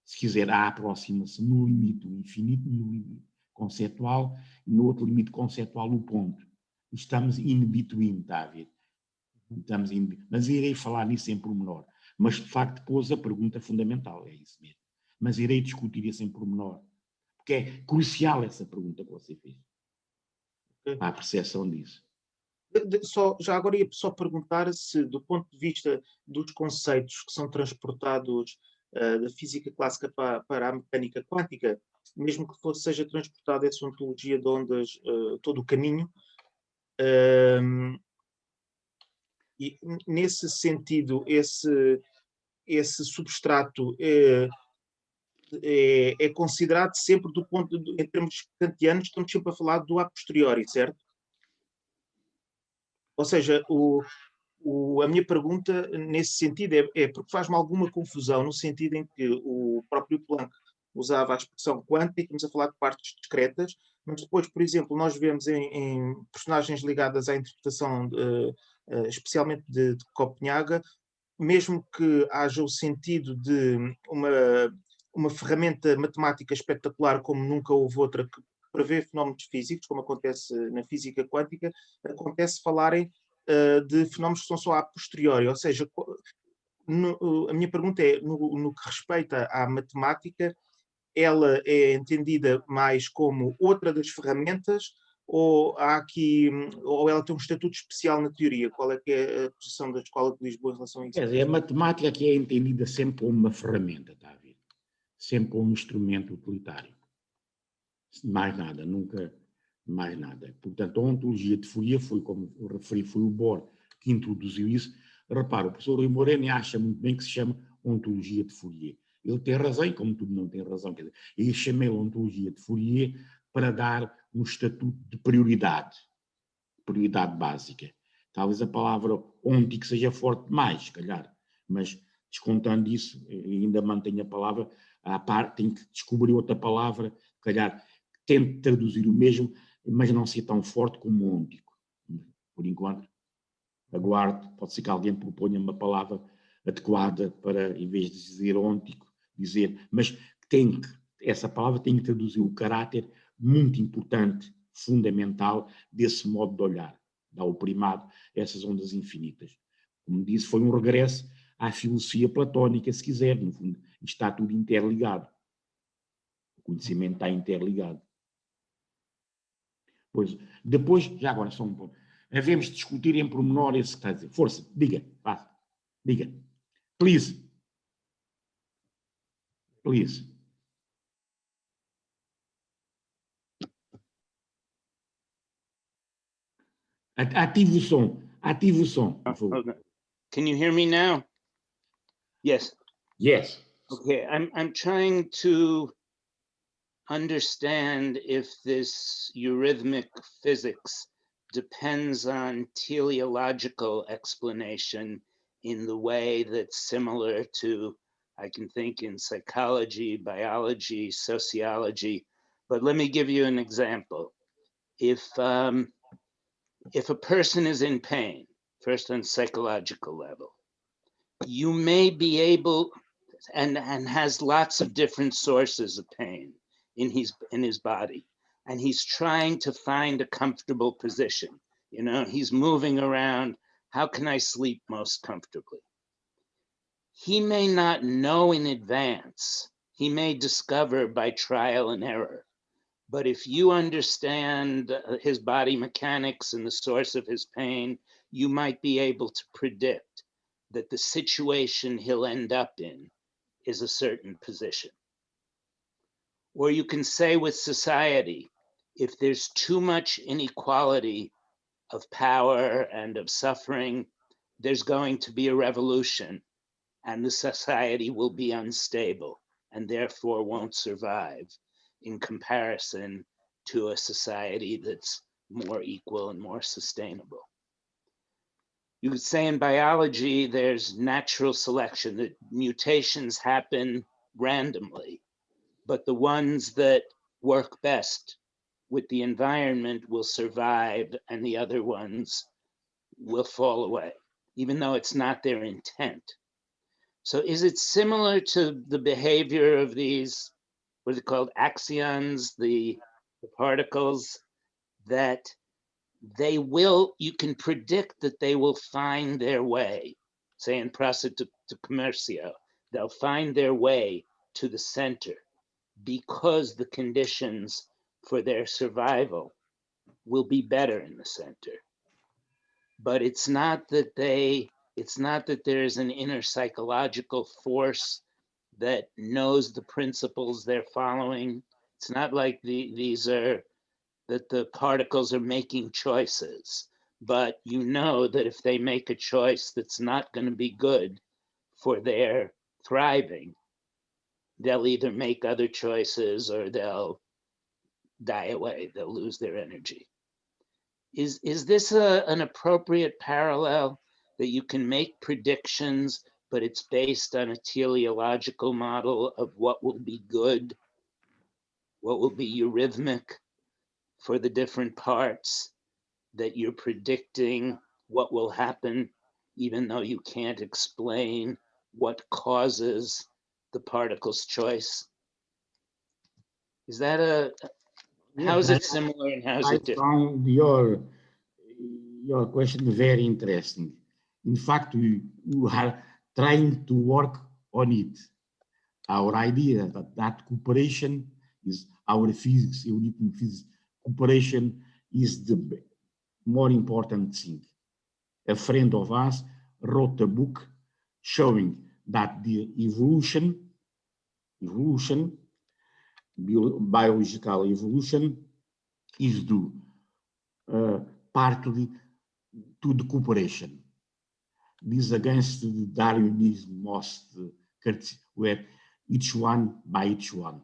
se quiser, a aproxima-se no limite do infinito, no limite, conceptual e no outro limite conceptual o ponto. Estamos in between, está a ver? Estamos in, mas irei falar nisso em pormenor. Mas, de facto, pôs a pergunta fundamental, é isso mesmo. Mas irei discutir isso em pormenor. Porque é crucial essa pergunta que você fez. Para a percepção disso. Já agora ia só perguntar se, do ponto de vista dos conceitos que são transportados da física clássica para a mecânica quântica, mesmo que seja transportada essa ontologia de ondas todo o caminho, e nesse sentido, esse substrato é considerado sempre do ponto em termos kantianos, estamos sempre a falar do a posteriori, certo? Ou seja, a minha pergunta nesse sentido é porque faz-me alguma confusão no sentido em que o próprio Planck usava a expressão quântica, estamos a falar de partes discretas, mas depois, por exemplo, nós vemos em personagens ligadas à interpretação, especialmente de Copenhaga, mesmo que haja o sentido de uma ferramenta matemática espetacular como nunca houve outra que prevê fenómenos físicos, como acontece na física quântica, acontece falarem de fenómenos que são só a posteriori, ou seja, a minha pergunta é, no que respeita à matemática, ela é entendida mais como outra das ferramentas ou ou ela tem um estatuto especial na teoria? Qual é que é a posição da Escola de Lisboa em relação a isso? Quer dizer, a matemática aqui é entendida sempre como uma ferramenta, está a ver? Sempre como um instrumento utilitário. Mais nada, nunca mais nada. Portanto, a ontologia de Fourier foi, como eu referi, foi o Bohr que introduziu isso. Repara, o professor Rui Moreno acha muito bem que se chama ontologia de Fourier. Ele tem razão, e como tudo não tem razão, quer dizer, ele chamei-a ontologia de Fourier para dar um estatuto de prioridade básica. Talvez a palavra ontic seja forte demais, se calhar, mas descontando isso, ainda mantenho a palavra, à parte, tenho que descobrir outra palavra, se calhar tento traduzir o mesmo, mas não ser tão forte como ôntico. Por enquanto, aguardo, pode ser que alguém proponha uma palavra adequada para, em vez de dizer ôntico, dizer, mas essa palavra tem que traduzir o caráter muito importante, fundamental, desse modo de olhar, dá o primado a essas ondas infinitas. Como disse, foi um regresso à filosofia platónica, se quiser, no fundo, está tudo interligado. O conhecimento está interligado. Pois, depois, já agora, só um ponto. Havemos de discutir em pormenor esse que está a dizer. Força, diga, vá, diga. Please. Please. Ative o som. Ative o som, por favor. Okay. Can you hear me now? Yes. Yes. Okay, I'm trying to understand if this eurythmic physics depends on teleological explanation in the way that's similar to, I can think in psychology, biology, sociology, but let me give you an example. If a person is in pain, first on psychological level, you may be able, and has lots of different sources of pain in his body, and he's trying to find a comfortable position. You know, he's moving around. How can I sleep most comfortably? He may not know in advance. He may discover by trial and error. But if you understand his body mechanics and the source of his pain, you might be able to predict that the situation he'll end up in is a certain position. Or you can say with society, if there's too much inequality of power and of suffering, there's going to be a revolution and the society will be unstable and therefore won't survive in comparison to a society that's more equal and more sustainable. You could say in biology, there's natural selection, that mutations happen randomly, but the ones that work best with the environment will survive and the other ones will fall away, even though it's not their intent. So is it similar to the behavior of these, what are they called, axions, the the particles, that you can predict that they will find their way, say in Praça de Comércio, they'll find their way to the center because the conditions for their survival will be better in the center. But it's not that there's an inner psychological force that knows the principles they're following. It's not like that the particles are making choices, but you know that if they make a choice that's not going to be good for their thriving, they'll either make other choices or they'll die away, they'll lose their energy. Is this an appropriate parallel, that you can make predictions, but it's based on a teleological model of what will be good, what will be eurythmic for the different parts, that you're predicting what will happen, even though you can't explain what causes the particle's choice? Is that how is it similar and how is it different? I found your question very interesting. In fact, we are trying to work on it. Our idea that cooperation is our physics, Euclidean physics. Cooperation is the more important thing. A friend of us wrote a book showing that the evolution, biological evolution, is due partly to the cooperation. This against the Darwinism most where each one by each one.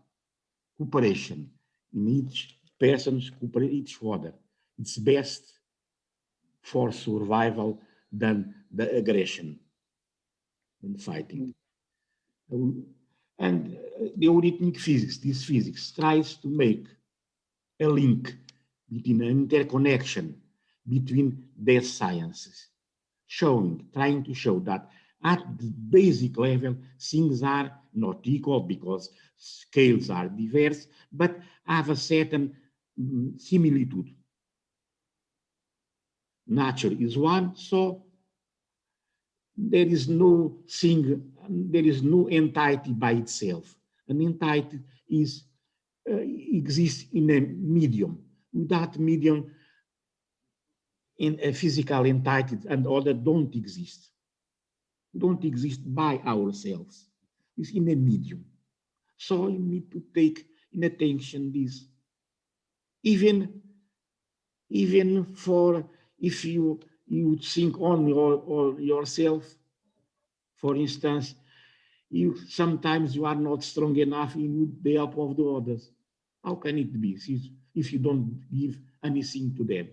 Cooperation in each person's cooperate each other. It's best for survival than the aggression and fighting. And the eurythmic physics, this physics, tries to make a link between an interconnection between their sciences, trying to show that at the basic level, things are not equal because scales are diverse, but have a certain similitude. Nature is one, so there is no entity by itself. An entity exists in a medium. Without medium, in a physical entity and other don't exist. Don't exist by ourselves. It's in a medium. So you need to take in attention this. Even for if you think only or yourself, for instance, sometimes you are not strong enough in the help of the others. How can it be if you don't give anything to them?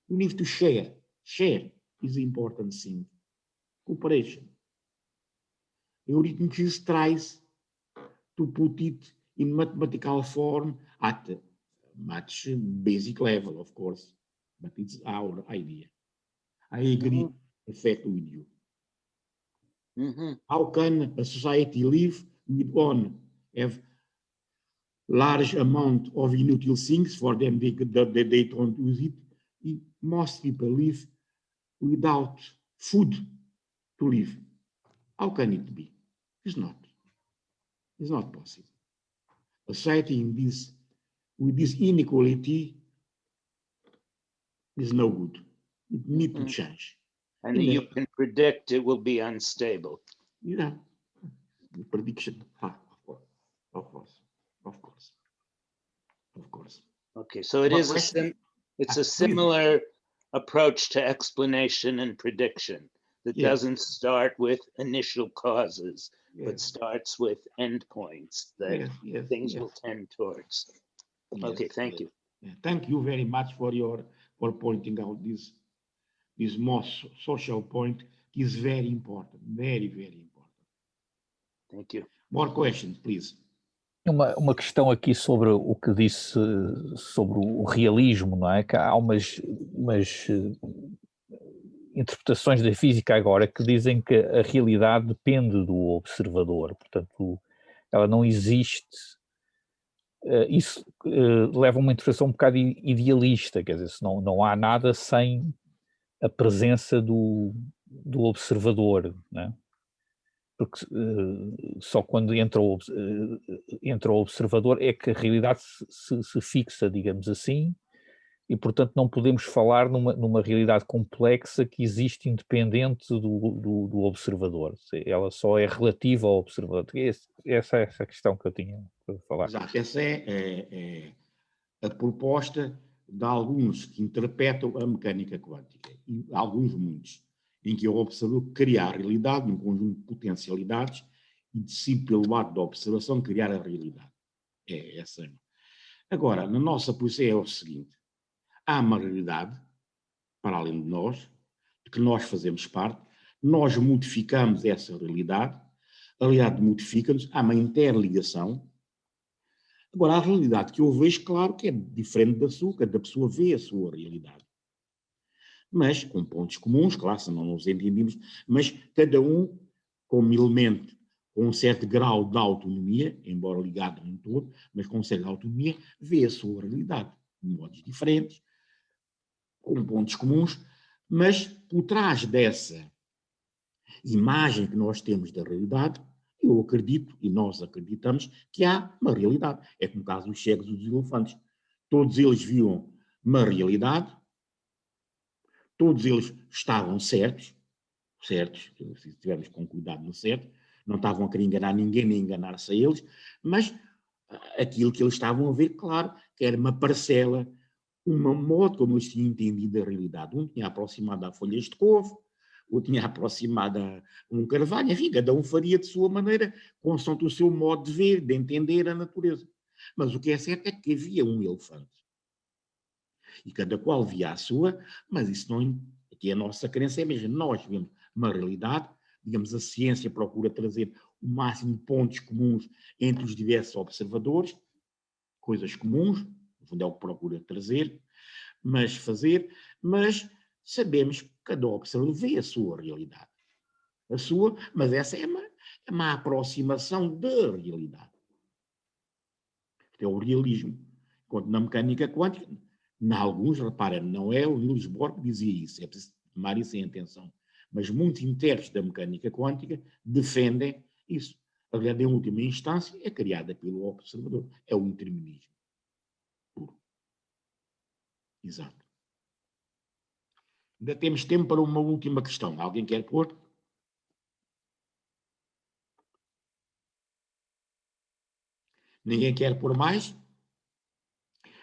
You need to share. Share is the important thing. Cooperation. Eurythmics tries to put it in mathematical form at a much basic level, of course, but it's our idea. I agree perfectly with you. How can a society live with one have large amount of inutile things for them, they don't use it? Most people live without food to live. How can it be? It's not. It's not possible. A society with this inequality is no good. It needs to change. And you can predict it will be unstable. Yeah, the prediction. Of course. Okay, so it is it's a similar approach to explanation and prediction that doesn't start with initial causes, but starts with endpoints that things will tend towards. Okay, thank you. Thank you very much for pointing out this most social point. Is very important, very, very important. Thank you. More questions, please. Uma questão aqui sobre o que disse sobre o realismo, não é? Que há umas interpretações da física agora que dizem que a realidade depende do observador, portanto, ela não existe isso leva a uma interpretação um bocado idealista, quer dizer, se não há nada sem a presença do observador, né? Porque só quando entra o observador é que a realidade se fixa, digamos assim, e portanto não podemos falar numa realidade complexa que existe independente do observador. Ela só é relativa ao observador. Essa é a questão que eu tinha para falar. Exato, essa é a proposta de alguns que interpretam a mecânica quântica, e alguns muitos, em que o observador cria a realidade num conjunto de potencialidades e decide pelo ato da observação criar a realidade. É essa. Agora, na nossa posição é o seguinte: há uma realidade, para além de nós, de que nós fazemos parte, nós modificamos essa realidade, a realidade modifica-nos, há uma interligação. Agora, a realidade que eu vejo, claro que é diferente da sua, cada pessoa vê a sua realidade. Mas com pontos comuns, claro, se não nos entendemos, mas cada um como elemento com um certo grau de autonomia, embora ligado a um todo, mas com um certo autonomia, vê a sua realidade de modos diferentes, com pontos comuns, mas por trás dessa imagem que nós temos da realidade, eu acredito, e nós acreditamos, que há uma realidade. É como o caso dos cegos e dos elefantes. Todos eles viam uma realidade, todos eles estavam certos, se estivermos com cuidado no certo, não estavam a querer enganar ninguém, nem enganar-se a eles, mas aquilo que eles estavam a ver, claro, que era uma parcela, um modo como eles tinham entendido a realidade. Um tinha aproximado a folhas de couve, ou tinha aproximado a um carvalho, enfim, cada um faria de sua maneira, consoante o seu modo de ver, de entender a natureza. Mas o que é certo é que havia um elefante. E cada qual via a sua, mas isso não... Aqui a nossa crença é mesmo, nós vemos uma realidade, digamos, a ciência procura trazer o máximo de pontos comuns entre os diversos observadores, coisas comuns, no fundo é o que procura trazer, mas sabemos que cada observador vê a sua realidade. A sua, mas essa é uma aproximação da realidade. É o realismo. Enquanto na mecânica quântica, em alguns, repara, não é o Niels Bohr que dizia isso, é preciso tomar isso em atenção. Mas muitos intérpretes da mecânica quântica defendem isso. A realidade, em última instância, é criada pelo observador. É o determinismo puro. Exato. Ainda temos tempo para uma última questão. Alguém quer pôr? Ninguém quer pôr mais?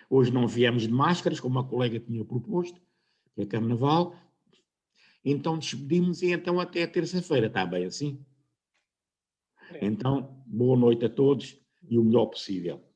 Hoje não viemos de máscaras, como a colega tinha proposto, que é carnaval. Então despedimos e então até terça-feira, está bem assim? Então, boa noite a todos e o melhor possível.